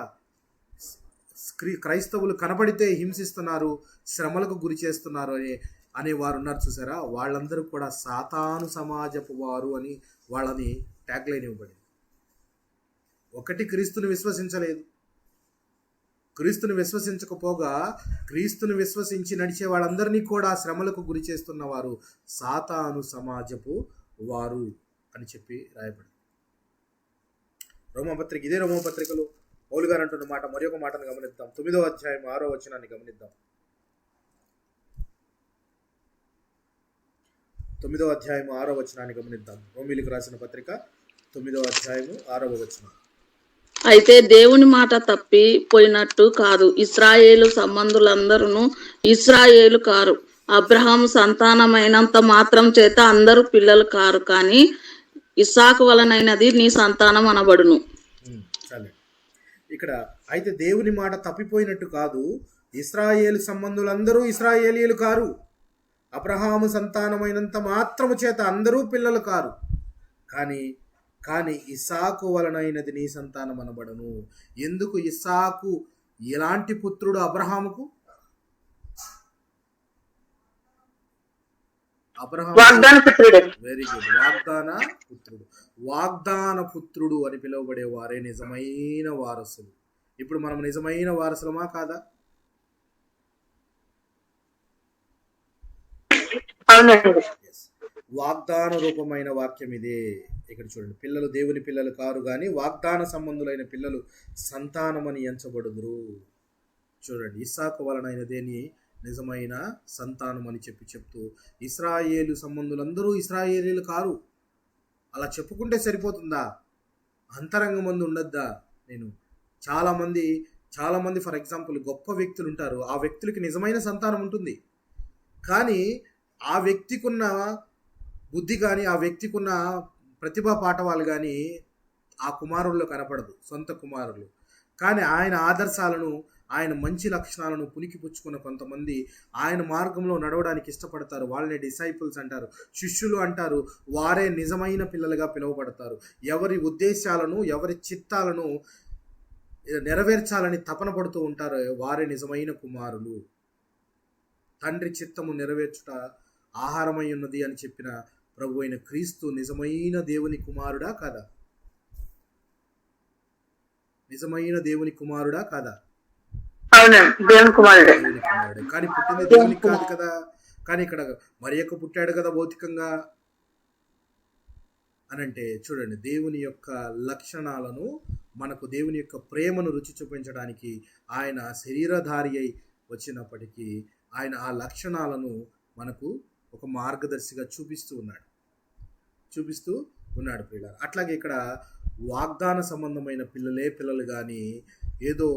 క్రైస్తవులు కనబడితే హింసిస్తున్నారు, శ్రమలకు గురి చేస్తున్నారు అనే వారు ఉన్నారు. చూసారా? వాళ్ళందరూ కూడా సాతాను సమాజపు వారు అని వాళ్ళని ట్యాగ్ లైన్ ఇవ్వబడింది. ఒకటి, క్రీస్తుని విశ్వసించలేదు. క్రీస్తుని విశ్వసించకపోగా క్రీస్తుని విశ్వసించి నడిచే వాళ్ళందరినీ కూడా శ్రమలకు గురి చేస్తున్నవారు సాతాను సమాజపు వారు అని రాయబడింది. రోమపత్రిక, ఇదే రోమపత్రికలో పౌలు గారు అంటున్న మాట, మరి ఒక మాటను గమనిద్దాం. 9వ అధ్యాయం 6వ వచనాన్ని గమనిద్దాం. 9వ అధ్యాయం 6వ వచనాన్ని గమనిద్దాం. రోమీయులకు రాసిన పత్రిక 9వ అధ్యాయము 6వ వచనం. అయితే దేవుని మాట తప్పి పోయినట్టు కాదు, ఇశ్రాయేలు సంబంధులందరూ ఇశ్రాయేలు కారు. అబ్రహాము సంతానమైనంత మాత్రం చేత అందరూ పిల్లలు కారు, కానీ ఇస్సాకు వలనైనది నీ సంతానం అనబడును. సరే, ఇక్కడ అయితే దేవుని మాట తప్పిపోయినట్టు కాదు, ఇశ్రాయేలు సంబంధులందరూ ఇశ్రాయేలీయులు కారు. అబ్రహాము సంతానమైనంత మాత్రము చేత అందరూ పిల్లలు కారు, కానీ ఇస్సాకు వలనైనది నీ సంతానం అనబడను. ఎందుకు? ఇస్సాకు ఎలాంటి పుత్రుడు అబ్రహాముకు? వెరీ గుడ్, వాగ్దాన పుత్రుడు అని పిలువబడే వారే నిజమైన వారసులు. ఇప్పుడు మనం నిజమైన వారసులమా కాదా? వాగ్దాన రూపమైన వాక్యం ఇదే. ఇక్కడ చూడండి, పిల్లలు దేవుని పిల్లలు కారు గాని వాగ్దాన సంబంధులైన పిల్లలు సంతానమని ఎంచబడుదురు. చూడండి, ఇస్సాకు వలనైనదేని నిజమైన సంతానం అని చెప్తూ ఇశ్రాయేలు సంబంధులందరూ ఇశ్రాయేలీలు కారు. అలా చెప్పుకుంటే సరిపోతుందా? అంతరంగమందు ఉండద్దా? చాలా మంది ఫర్ ఎగ్జాంపుల్ గొప్ప వ్యక్తులు ఉంటారు. ఆ వ్యక్తులకి నిజమైన సంతానం ఉంటుంది, కానీ ఆ వ్యక్తికున్న బుద్ధి కానీ ఆ వ్యక్తికున్న ప్రతిభా పాఠవాలు కానీ ఆ కుమారుల్లో కనపడదు, సొంత కుమారులు. కానీ ఆయన ఆదర్శాలను, ఆయన మంచి లక్షణాలను పుణికిపుచ్చుకున్న కొంతమంది ఆయన మార్గంలో నడవడానికి ఇష్టపడతారు. వాళ్ళని డిసైపుల్స్ అంటారు, శిష్యులు అంటారు. వారే నిజమైన పిల్లలుగా పిలువబడతారు. ఎవరి ఉద్దేశాలను, ఎవరి చిత్తాలను నెరవేర్చాలని తపన పడుతూ ఉంటారు, వారే నిజమైన కుమారులు. తండ్రి చిత్తము నెరవేర్చుట ఆహారమై ఉన్నది అని చెప్పిన ప్రభు అయిన క్రీస్తు నిజమైన దేవుని కుమారుడా కాదా? నిజమైన దేవుని కుమారుడా కాదా? దేవుని కుమారుడే. కానీ పుట్టింది దేవునికి కాదు కదా. కానీ ఇక్కడ మరియకు పుట్టాడు కదా భౌతికంగా అనంటే, చూడండి, దేవుని యొక్క లక్షణాలను మనకు, దేవుని యొక్క ప్రేమను రుచి చూపించడానికి ఆయన శరీరధారి అయి వచ్చినప్పటికీ ఆయన ఆ లక్షణాలను మనకు ఒక మార్గదర్శిగా చూపిస్తూ ఉన్నాడు ప్రియులారా. అట్లాగే ఇక్కడ వాగ్దాన సంబంధమైన పిల్లలు కానీ ఏదో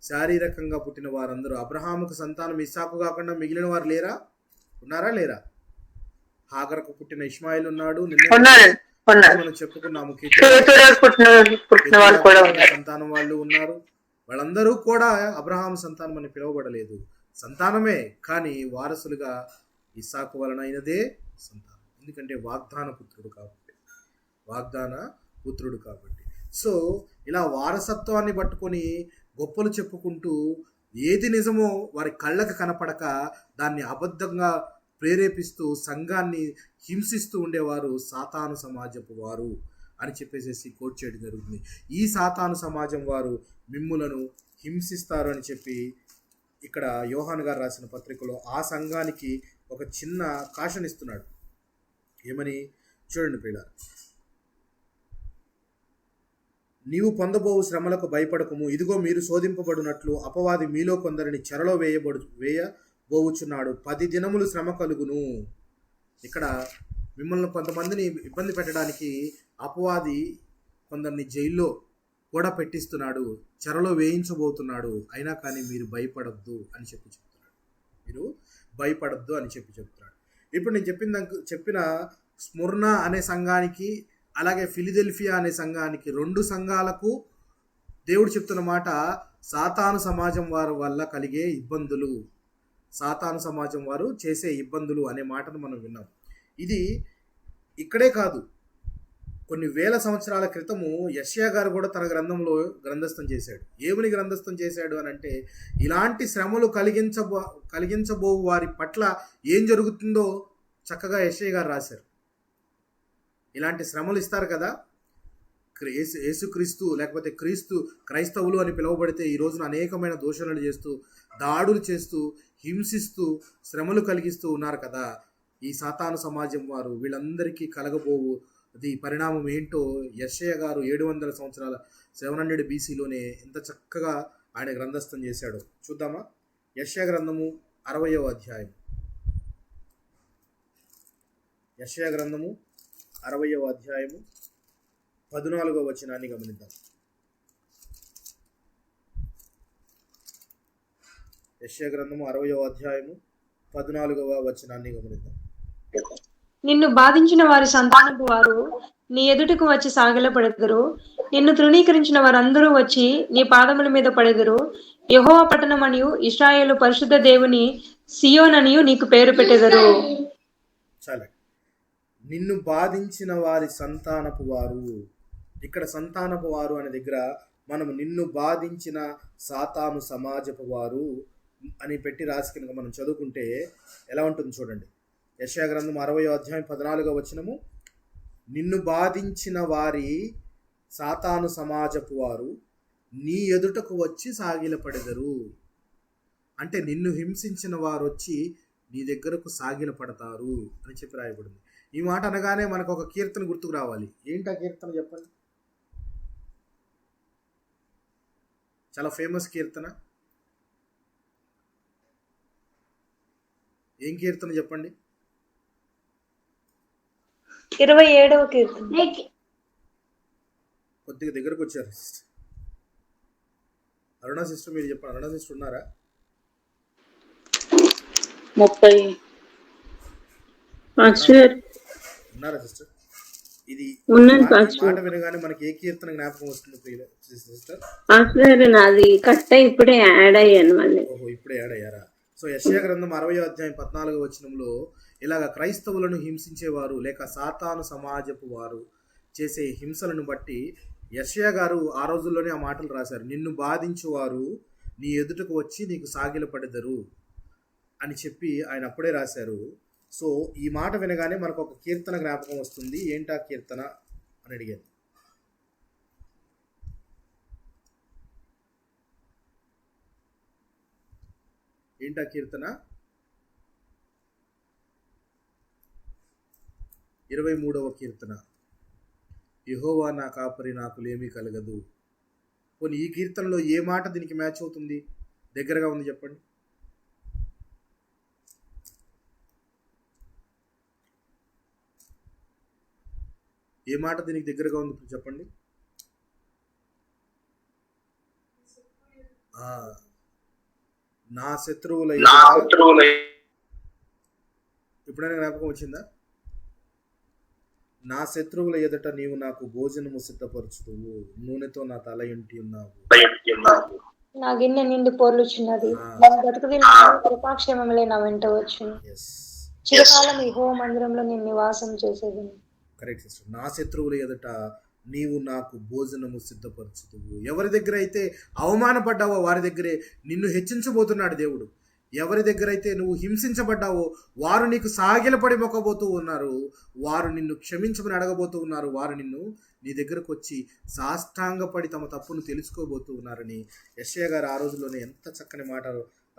శారీరకంగా పుట్టిన వారందరూ అబ్రహాముకు సంతానం ఇస్సాకు కాకుండా మిగిలిన వారు ఉన్నారా లేరా? హాగరకు పుట్టిన ఇష్మాయిల్ ఉన్నాడు, మనం చెప్పుకున్నాము, పుట్టిన వాళ్ళు కూడా ఉన్నారు. సంతానం వాళ్ళు ఉన్నారు. వాళ్ళందరూ కూడా అబ్రహాము సంతానం అని పిలువబడలేదు, సంతానమే, కానీ వారసులుగా ఇస్సాకు వలన అయినదే సంతానం. ఎందుకంటే వాగ్దాన పుత్రుడు కాబట్టి. సో ఇలా వారసత్వాన్ని పట్టుకొని గొప్పలు చెప్పుకుంటూ ఏది నిజమో వారి కళ్ళకు కనపడక దాన్ని అబద్ధంగా ప్రేరేపిస్తూ సంఘాన్ని హింసిస్తూ ఉండేవారు సాతాను సమాజపు వారు అని చెప్పేసి కోట్ చేయడం జరుగుతుంది. ఈ సాతాను సమాజం వారు మిమ్ములను హింసిస్తారు అని చెప్పి ఇక్కడ యోహాను గారు రాసిన పత్రికలో ఆ సంఘానికి ఒక చిన్న కాషన్ ఇస్తున్నాడు. ఏమని చూడండి ప్రియులారా, నీవు పొందబోవు శ్రమలకు భయపడకము, ఇదిగో మీరు శోధింపబడినట్లు అపవాది మీలో కొందరిని చెరలో వేయబోవుచున్నాడు, 10 దినములు శ్రమ కలుగును. ఇక్కడ మిమ్మల్ని కొంతమందిని ఇబ్బంది పెట్టడానికి అపవాది కొందరిని జైల్లో కూడా పెట్టిస్తున్నాడు, చెరలో వేయించబోతున్నాడు, అయినా కానీ మీరు భయపడద్దు అని చెప్తున్నాడు. ఇప్పుడు నేను చెప్పిన స్ముర్నా అనే సంఘానికి అలాగే ఫిలిదెల్ఫియా అనే సంఘానికి, 2 సంఘాలకు దేవుడు చెప్తున్న మాట సాతాను సమాజం వారి వల్ల కలిగే ఇబ్బందులు, సాతాను సమాజం వారు చేసే ఇబ్బందులు అనే మాటను మనం విన్నాం. ఇది ఇక్కడే కాదు, కొన్ని వేల సంవత్సరాల క్రితము యెషయా గారు కూడా తన గ్రంథంలో గ్రంథస్థం చేశాడు. ఏమని గ్రంథస్థం చేశాడు అని అంటే, ఇలాంటి శ్రమలు కలిగించబో వారి పట్ల ఏం జరుగుతుందో చక్కగా యెషయా గారు రాశారు. ఇలాంటి శ్రమలు ఇస్తారు కదా, యేసుక్రీస్తు లేకపోతే క్రైస్తవులు అని పిలువబడితే ఈ రోజున అనేకమైన దోషణలు చేస్తూ, దాడులు చేస్తూ, హింసిస్తూ, శ్రమలు కలిగిస్తూ ఉన్నారు కదా. ఈ సాతాను సమాజం వారు వీళ్ళందరికీ కలగబోవు అది పరిణామం ఏంటో యెషయా గారు 700 సంవత్సరాల 700 BCలోనే ఎంత చక్కగా ఆయన గ్రంథస్థం చేశాడు. చూద్దామా? యెషయా గ్రంథము 60వ అధ్యాయం, యెషయా గ్రంథము 60వ అధ్యాయము 14వ వచనాన్ని గమనిద్దాం. యెషయా గ్రంథము 60వ అధ్యాయము 14వ వచనాన్ని గమనిద్దాం. నిన్ను బాధించిన వారి సంతానపు వారు నీ ఎదుటకు వచ్చి సాగిలపడెదరు, నిన్ను తృణీకరించిన వారందరూ వచ్చి నీ పాదముల మీద పడెదరు. యెహోవా పట్టణమనియు ఇశ్రాయేలు పరిశుద్ధ దేవుని సియోననియు నీకు పేరు పెట్టెదరు. చాలా నిన్ను బాధించిన వారి సంతానపు వారు, ఇక్కడ సంతానపు వారు అనే దగ్గర మనం నిన్ను బాధించిన సాతాను సమాజపు వారు అని పెట్టి రాసి కనుక మనం చదువుకుంటే ఎలా ఉంటుంది చూడండి. యెషయా గ్రంథం 60వ అధ్యాయం 14వ వచనము, నిన్ను బాధించిన వారి సాతాను సమాజపు వారు నీ ఎదుటకు వచ్చి సాగిలపడెదరు. అంటే నిన్ను హింసించిన వారు వచ్చి నీ దగ్గరకు సాగిలపడతారు అని చెప్పి రాయబడింది. ఈ మాట అనగానే మనకు ఒక కీర్తన గుర్తుకు రావాలి. ఏంటి ఆ కీర్తన చెప్పండి? చాలా ఫేమస్ కీర్తన. ఏం కీర్తన చెప్పండి? 27వ కీర్తన. కొద్దిగా దగ్గరకు వచ్చారు. అరుణా సిస్టర్ మీరు చెప్పండి. అరుణా సిస్టర్ ఉన్నారా? 30 ఉన్నారా సిస్టర్? ఇది మాట వినగానే మనకి ఏ కీర్తన జ్ఞాపకం వస్తుంది సిస్టర్? నాది కట్ట ఇప్పుడే యాడ్ అయ్యాను మళ్ళీ. ఓహో, ఇప్పుడే యాడ్ అయ్యారా? సో యెషయా గ్రంథం 60వ అధ్యాయం 14వ వచనంలో ఇలాగ క్రైస్తవులను హింసించేవారు లేక సాతాను సమాజపు వారు చేసే హింసలను బట్టి యెషయా గారు ఆ రోజుల్లోనే ఆ మాటలు రాశారు. నిన్ను బాధించువారు నీ ఎదుటకు వచ్చి నీకు సాగిలపడెదరు అని చెప్పి ఆయన అప్పుడే రాశారు. సో ఈ మాట వినగానే మనకు ఒక కీర్తన జ్ఞాపకం వస్తుంది. ఏంటా కీర్తన అని అడిగాను. ఏంటా కీర్తన? 23వ కీర్తన, యెహోవా నా కాపరి నాకు లేమి కలగదు. పోనీ ఈ కీర్తనలో ఏ మాట దీనికి మ్యాచ్ అవుతుంది, దగ్గరగా ఉంది చెప్పండి? ఏ మాట దీనికి దగ్గరగా ఉంది చెప్పండి? ఆ, నా శత్రువుల ఎప్పుడైనా జ్ఞాపకం వచ్చిందా? నా శత్రువుల ఎదుట నీవు నాకు భోజనము సిద్ధపరచుదువు, నూనెతో నా తల ఇంటి ఉన్నావు. నా గిన్నె నిండి పొర్లుచున్నది, బ్రతుకు కృపాక్షేమములే నా వెంట వచ్చును. చిరకాలం యెహోవా మందిరంలో నేను నివాసం చేసేది. Correct sister. నా శత్రువుల ఎదుట నీవు నాకు భోజనము సిద్ధపరచుదువు. ఎవరి దగ్గర అయితే అవమానపడ్డావో వారి దగ్గరే నిన్ను హెచ్చించబోతున్నాడు దేవుడు. ఎవరి దగ్గర అయితే నువ్వు హింసించబడ్డావో వారు నీకు సాగిలపడి మొక్కబోతూ ఉన్నారు, వారు నిన్ను క్షమించమని అడగబోతూ ఉన్నారు, వారు నిన్ను నీ దగ్గరకు వచ్చి సాష్టాంగపడి తమ తప్పును తెలుసుకోబోతూ ఉన్నారని యెషయా గారు ఆ రోజుల్లోనే ఎంత చక్కని మాట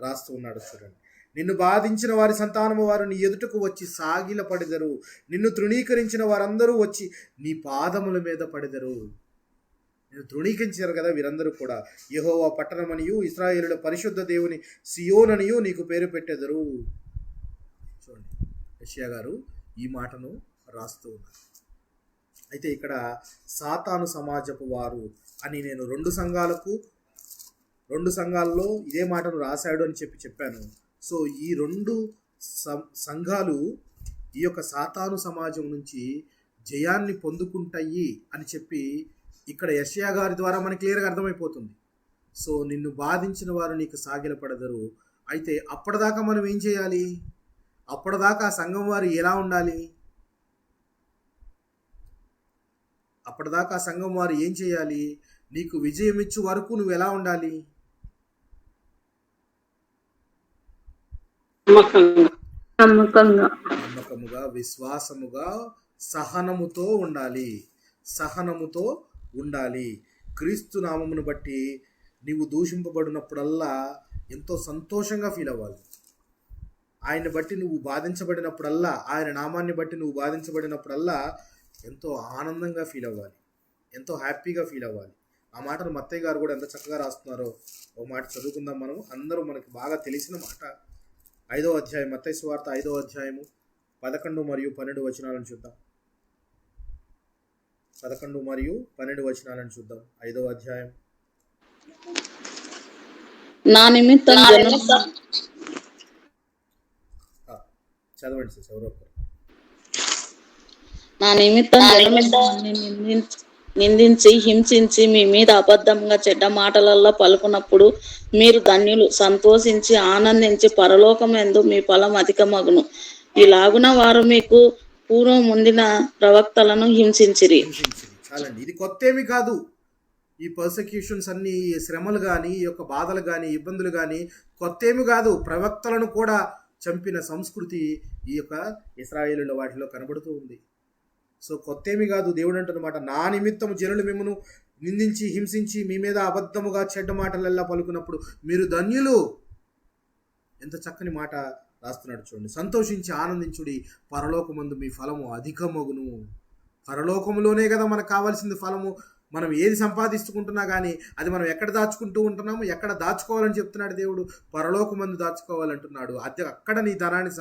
రాస్తూ ఉన్నాడు చూడండి. నిన్ను బాధించిన వారి సంతానము వారు నీ ఎదుటకు వచ్చి సాగిల పడెదరు, నిన్ను తృణీకరించిన వారందరూ వచ్చి నీ పాదముల మీద పడెదరు. నేను తృణీకరించారు కదా వీరందరూ కూడా. యెహోవా పట్టణమనియు ఇశ్రాయేలుల పరిశుద్ధ దేవుని సియోననియు నీకు పేరు పెట్టెదరు. చూడండి, యెషయా గారు ఈ మాటను రాస్తూ ఉన్నారు. అయితే ఇక్కడ సాతాను సమాజపు వారు అని నేను రెండు సంఘాల్లో ఇదే మాటను రాశాడు అని చెప్పాను. సో ఈ రెండు సంఘాలు ఈ యొక్క సాతాను సమాజం నుంచి జయాన్ని పొందుకుంటాయి అని చెప్పి ఇక్కడ యెషయా గారి ద్వారా మనకి క్లియర్గా అర్థమైపోతుంది. సో నిన్ను బాధించిన వారు నీకు సాగిలపడదరు. అయితే అప్పటిదాకా మనం ఏం చేయాలి? అప్పటిదాకా ఆ సంఘం వారు ఎలా ఉండాలి? అప్పటిదాకా ఆ సంఘం వారు ఏం చేయాలి? నీకు విజయం ఇచ్చు వరకు నువ్వు ఎలా ఉండాలి? నమ్మకముగా, విశ్వాసముగా, సహనముతో ఉండాలి. క్రీస్తు నామమును బట్టి నీవు దూషింపబడినప్పుడల్లా ఎంతో సంతోషంగా ఫీల్ అవ్వాలి. ఆయన్ని బట్టి నువ్వు బాధించబడినప్పుడల్లా, ఆయన నామాన్ని బట్టి నువ్వు బాధించబడినప్పుడల్లా ఎంతో ఆనందంగా ఫీల్ అవ్వాలి, ఎంతో హ్యాపీగా ఫీల్ అవ్వాలి. ఆ మాటను మత్తయ్య గారు కూడా ఎంత చక్కగా రాస్తున్నారో ఓ మాట చదువుకుందాం మనం. అందరూ మనకి బాగా తెలిసిన మాట. 5వ అధ్యాయం, మత్తయి సువార్త 5వ అధ్యాయము 11 మరియు 12 వచనాలను చూద్దాం. 11 మరియు 12 వచనాలను చూద్దాం. 5వ అధ్యాయం. నా నిమిత్తం చదవండి సార్, ఎవరో నా నిమిత్తం నిందించి హింసించి మీ మీద అబద్ధంగా చెడ్డ మాటలలో పలుకున్నప్పుడు మీరు ధన్యులు, సంతోషించి ఆనందించి పరలోకమందు మీ ఫలం అధికమగును. ఇలాగున వారు మీకు పూర్వం ముందిన ప్రవక్తలను హింసించిరి. చాలండి, ఇది కొత్త ఏమి కాదు. ఈ పర్సెక్యూషన్స్ అన్ని, ఈ శ్రమలు కానీ, ఈ యొక్క బాధలు కానీ, ఇబ్బందులు కానీ కొత్త ఏమి కాదు. ప్రవక్తలను కూడా చంపిన సంస్కృతి ఈ యొక్క ఇశ్రాయేలుల వాటిలో కనబడుతూ ఉంది. సో కొత్త ఏమి కాదు. దేవుడు అంటున్నమాట, నా నిమిత్తము జనులు మిమ్మను నిందించి హింసించి మీ మీద అబద్ధముగా చెడ్డ మాటలెల్లా పలుకున్నప్పుడు మీరు ధన్యులు. ఎంత చక్కని మాట రాస్తున్నాడు చూడండి. సంతోషించి ఆనందించుడి, పరలోకమందు మీ ఫలము అధికమగును. పరలోకములోనే కదా మనకు కావాల్సింది ఫలము. మనం ఏది సంపాదించుకుంటున్నా కానీ అది మనం ఎక్కడ దాచుకుంటూ ఉంటున్నాము, ఎక్కడ దాచుకోవాలని చెప్తున్నాడు దేవుడు. పరలోకమందు దాచుకోవాలంటున్నాడు. అక్కడ నీ ధనాన్ని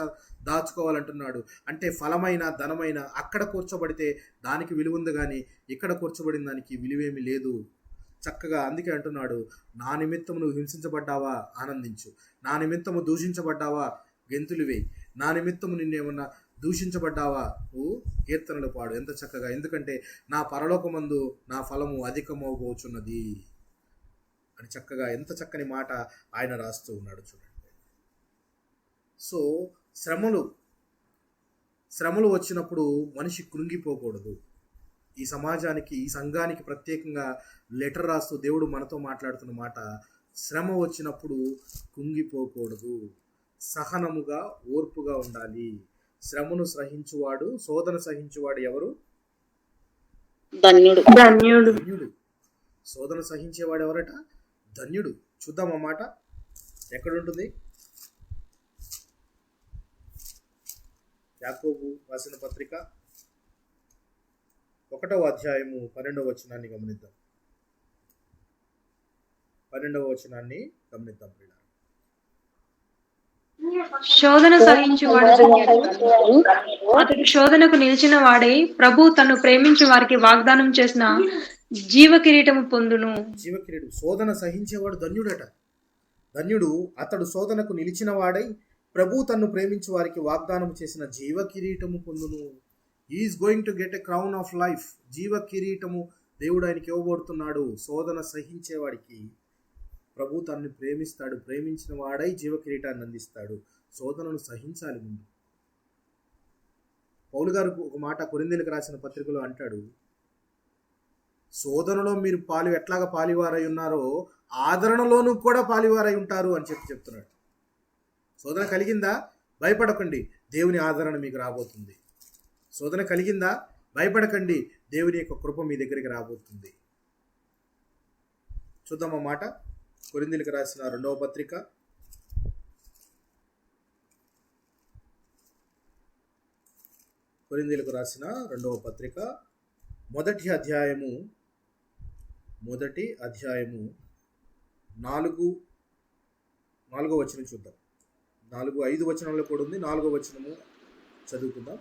దాచుకోవాలంటున్నాడు. అంటే ఫలమైన, ధనమైన అక్కడ కూర్చోబడితే దానికి విలువ ఉంది, కానీ ఇక్కడ కూర్చోబడిన దానికి విలువేమి లేదు. చక్కగా అందుకే అంటున్నాడు, నా నిమిత్తము నువ్వు హింసించబడ్డావా ఆనందించు, నా నిమిత్తము దూషించబడ్డావా గెంతులు వేయి, నా నిమిత్తము నిన్నేమన్నా దూషించబడ్డావా నువ్వు కీర్తనలు పాడు. ఎంత చక్కగా, ఎందుకంటే నా పరలోకమందు నా ఫలము అధికమవబోచున్నది అని చక్కగా, ఎంత చక్కని మాట ఆయన రాస్తూ ఉన్నాడు చూడండి. సో శ్రమలు వచ్చినప్పుడు మనిషి కృంగిపోకూడదు. ఈ సమాజానికి, ఈ సంఘానికి ప్రత్యేకంగా లెటర్ రాస్తూ దేవుడు మనతో మాట్లాడుతున్న మాట, శ్రమ వచ్చినప్పుడు కృంగిపోకూడదు, సహనముగా, ఓర్పుగా ఉండాలి. శ్రమను సహించువాడు, శోధన సహించువాడు ఎవరు? ధన్యుడు. శోధన సహించేవాడు ఎవరట? ధన్యుడు. చూద్దాం ఆ మాట ఎక్కడుంటుంది. యాకోబు రాసిన పత్రిక 1వ అధ్యాయము 12వ వచనాన్ని గమనిద్దాం. 12వ వచనాన్ని గమనిద్దాం. శోధన సహించువాడు ధన్యుడు, అతడు శోధనకు నిలిచిన వాడై ప్రభు తను ప్రేమించు వారికి వాగ్దానం చేసిన జీవ కిరీటము పొందును. జీవ కిరీటం. శోధన సహించేవాడు ధన్యుడట. ధన్యుడు అతడు శోధనకు నిలిచిన వాడై ప్రభు తన్ను ప్రేమించు వారికి వాగ్దానం చేసిన జీవ కిరీటము పొందును. Is going to get a crown of life. జీవ కిరీటము దేవుడు ఆయనకి ఇవ్వబడుతున్నాడు. శోధన సహించేవాడికి ప్రభు తనని ప్రేమిస్తాడు. ప్రేమించిన వాడై జీవ కిరీటాన్ని అందిస్తాడు. శోధనను సహించాలి ముందు. పౌలు గారు ఒక మాట కొరింథీయులకు రాసిన పత్రికలో అంటాడు, శోధనలో మీరు ఎట్లాగా పాలివారై ఉన్నారో ఆదరణలోనూ కూడా పాలివారై ఉంటారు అని చెప్తున్నాడు. శోధన కలిగిందా? భయపడకండి, దేవుని ఆదరణ మీకు రాబోతుంది. శోధన కలిగిందా? భయపడకండి, దేవుని యొక్క కృప మీ దగ్గరికి రాబోతుంది. చూద్దాం ఆ మాట. కొరింథీయులకు రాసిన 2వ పత్రిక 1వ అధ్యాయము 4వ వచనం చూద్దాం. 5 వచనంలో కూడా ఉంది. 4వ వచనము చదువుకుందాం.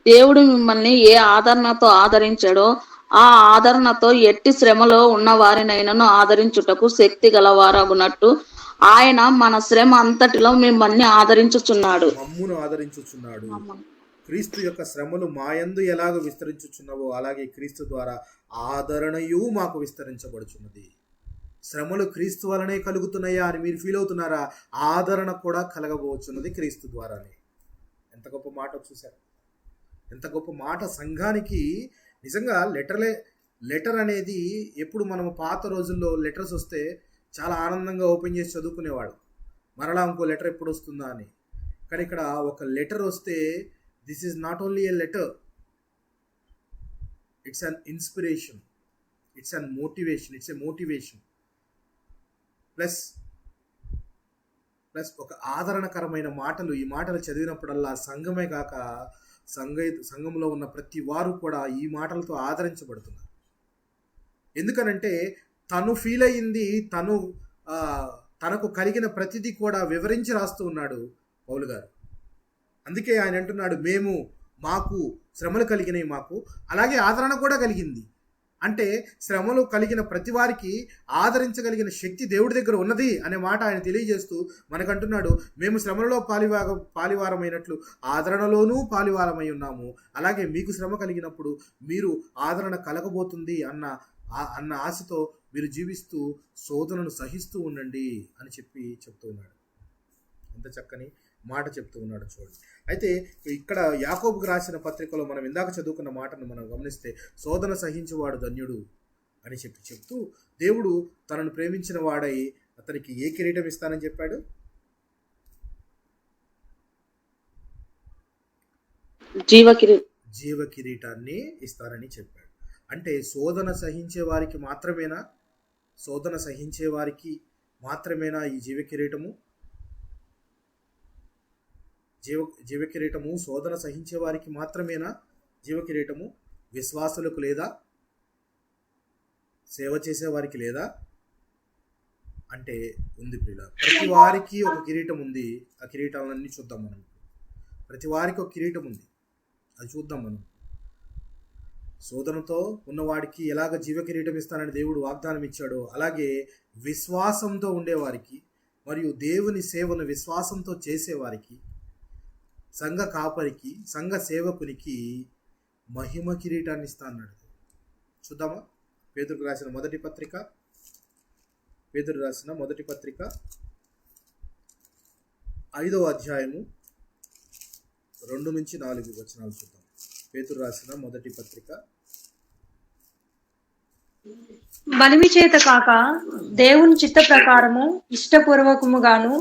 దేవుడు మిమ్మల్ని ఏ ఆదరణతో ఆదరించాడో ఆ ఆదరణతో ఎట్టి శ్రమలో ఉన్న వారినైనాను ఆదరించుటకు శక్తి గలవారగునట్టు ఆయన మన శ్రమ అంతటిలో మిమ్మల్ని ఆదరించుచున్నాడు. మమ్మును ఆదరించుచున్నాడు. క్రీస్తు యొక్క శ్రమలు మాయందు ఎలాగ విస్తరించుచున్నవో అలాగే క్రీస్తు ద్వారా ఆదరణయు మాకు విస్తరించబడుచున్నది. శ్రమలు క్రీస్తు వలనే కలుగుతున్నాయా అని మీరు ఫీల్ అవుతున్నారా? ఆదరణ కూడా కలగబోచున్నది క్రీస్తు ద్వారానే. ఎంత గొప్ప మాట చూశారు, ఎంత గొప్ప మాట. సంఘానికి నిజంగా లెటర్ అనేది ఎప్పుడు మనం పాత రోజుల్లో లెటర్స్ వస్తే చాలా ఆనందంగా ఓపెన్ చేసి చదువుకునేవాడు, మరలా ఇంకో లెటర్ ఎప్పుడు వస్తుందా అని. కానీ ఇక్కడ ఒక లెటర్ వస్తే this is not only a letter, it's an inspiration, it's an motivation, it's a motivation plus ఒక ఆదరణకరమైన మాటలు. ఈ మాటలు చదివినప్పుడల్లా సంఘమే కాక సంఘంలో ఉన్న ప్రతి వారు కూడా ఈ మాటలతో ఆదరించబడుతున్నారు. ఎందుకనంటే తను ఫీల్ అయ్యింది, తనకు కలిగిన ప్రతిదీ కూడా వివరించి రాస్తూ ఉన్నాడు పౌలు గారు. అందుకే ఆయన అంటున్నాడు, మాకు శ్రమలు కలిగినాయి, మాకు అలాగే ఆదరణ కూడా కలిగింది. అంటే శ్రమలు కలిగిన ప్రతి వారికి ఆదరించగలిగిన శక్తి దేవుడి దగ్గర ఉన్నది అనే మాట ఆయన తెలియజేస్తూ మనకంటున్నాడు, మేము శ్రమలలో పాలివారమైనట్లు ఆదరణలోనూ పాలివారమై ఉన్నాము. అలాగే మీకు శ్రమ కలిగినప్పుడు మీరు ఆదరణ కలగబోతుంది అన్న ఆశతో మీరు జీవిస్తూ శోధనను సహిస్తూ ఉండండి అని చెప్తూ ఉన్నాడు. ఎంత చక్కని మాట చెప్తూ ఉన్నాడు చూడండి. అయితే ఇక్కడ యాకోబుకు రాసిన పత్రికలో మనం ఇందాక చదువుకున్న మాటను మనం గమనిస్తే శోధన సహించేవాడు ధన్యుడు అని చెప్తూ దేవుడు తనను ప్రేమించిన వాడై అతనికి ఏ కిరీటం ఇస్తానని చెప్పాడు? జీవ కిరీటాన్ని ఇస్తానని చెప్పాడు. అంటే శోధన సహించే వారికి మాత్రమేనా ఈ జీవ కిరీటము? శోధన సహించే వారికి మాత్రమేనా జీవ కిరీటము? విశ్వాసులకు లేదా? సేవ చేసే వారికి లేదా అంటే ఉంది ప్రియుల. ప్రతి వారికి ఒక కిరీటం ఉంది. ఆ కిరీటాలన్నీ చూద్దాం మనం. ప్రతి వారికి ఒక కిరీటం ఉంది, అది చూద్దాం మనం. శోధనతో ఉన్నవాడికి ఎలాగ జీవ కిరీటం ఇస్తానని దేవుడు వాగ్దానం ఇచ్చాడో అలాగే విశ్వాసంతో ఉండేవారికి మరియు దేవుని సేవను విశ్వాసంతో చేసేవారికి, సంఘ కాపరికి, సంఘ సేవకునికి మహిమ కిరీటాన్ని ఇస్తా అన్నాడు. చూద్దామా? పేతురు రాసిన మొదటి పత్రిక 5వ అధ్యాయము 2-4 వచనాలు చూద్దాం. పేతురు రాసిన మొదటి పత్రిక. బలిమి చేత కాక దేవుని చిత్త ప్రకారము ఇష్టపూర్వకముగాను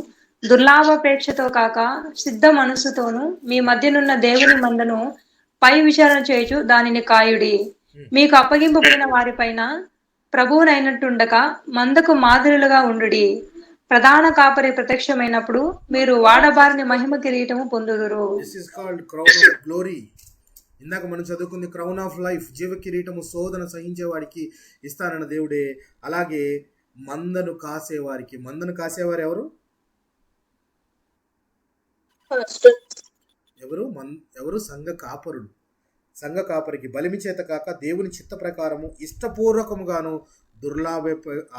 దుర్లాభాపేక్షతో కాక సిద్ధ మనస్సుతోను మీ మధ్యనున్న దేవుని మందను పై విచారణ చేయుచు దానిని కాయుడి. మీకు అప్పగింపబడిన వారిపైన ప్రభువునైనట్టుండక మందకు మాదిరులుగా ఉండుడి. ప్రధాన కాపరి ప్రత్యక్షమైనప్పుడు మీరు వాడబారిన మహిమ కిరీటము పొందుదురు. ఇందాక మనం చదువుకుంది క్రౌన్ ఆఫ్ లైఫ్, జీవ కిరీటము శోధన సహించేవాడికి ఇస్తానన్న దేవుడే. అలాగే మందను కాసేవారు ఎవరు? సంఘ కాపరులు. సంఘ కాపరికి బలిమి చేత కాక దేవుని చిత్త ప్రకారము ఇష్టపూర్వకముగాను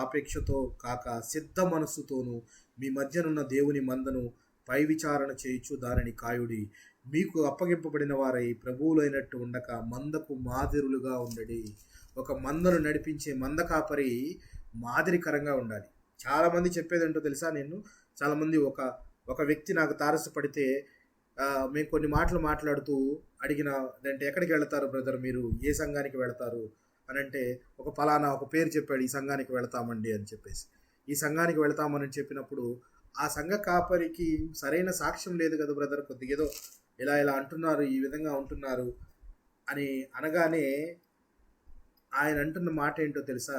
ఆపేక్షతో కాక సిద్ధ మనస్సుతోనూ మీ మధ్యనున్న దేవుని మందను పై విచారణ చేయుచు దానిని కాయుడి. మీకు అప్పగింపబడిన వారై ప్రభువులైనట్టు ఉండక మందకు మాదిరులుగా ఉండడి. ఒక మందను నడిపించే మంద కాపరి మాదిరికరంగా ఉండాలి. చాలామంది చెప్పేది ఏంటో తెలుసా, చాలామంది ఒక వ్యక్తి నాకు తారసపడితే మేము కొన్ని మాటలు మాట్లాడుతూ అడిగిన అంటే ఎక్కడికి వెళతారు బ్రదర్, మీరు ఏ సంఘానికి వెళతారు అని అంటే ఒక ఫలానా ఒక పేరు చెప్పాడు, ఈ సంఘానికి వెళతామండి అని చెప్పేసి. ఈ సంఘానికి వెళతామని చెప్పినప్పుడు ఆ సంఘ కాపరికి సరైన సాక్ష్యం లేదు కదా బ్రదర్, కొద్దిగా ఏదో ఇలా అంటున్నారు, ఈ విధంగా ఉంటున్నారు అని అనగానే ఆయన అంటున్న మాట ఏంటో తెలుసా,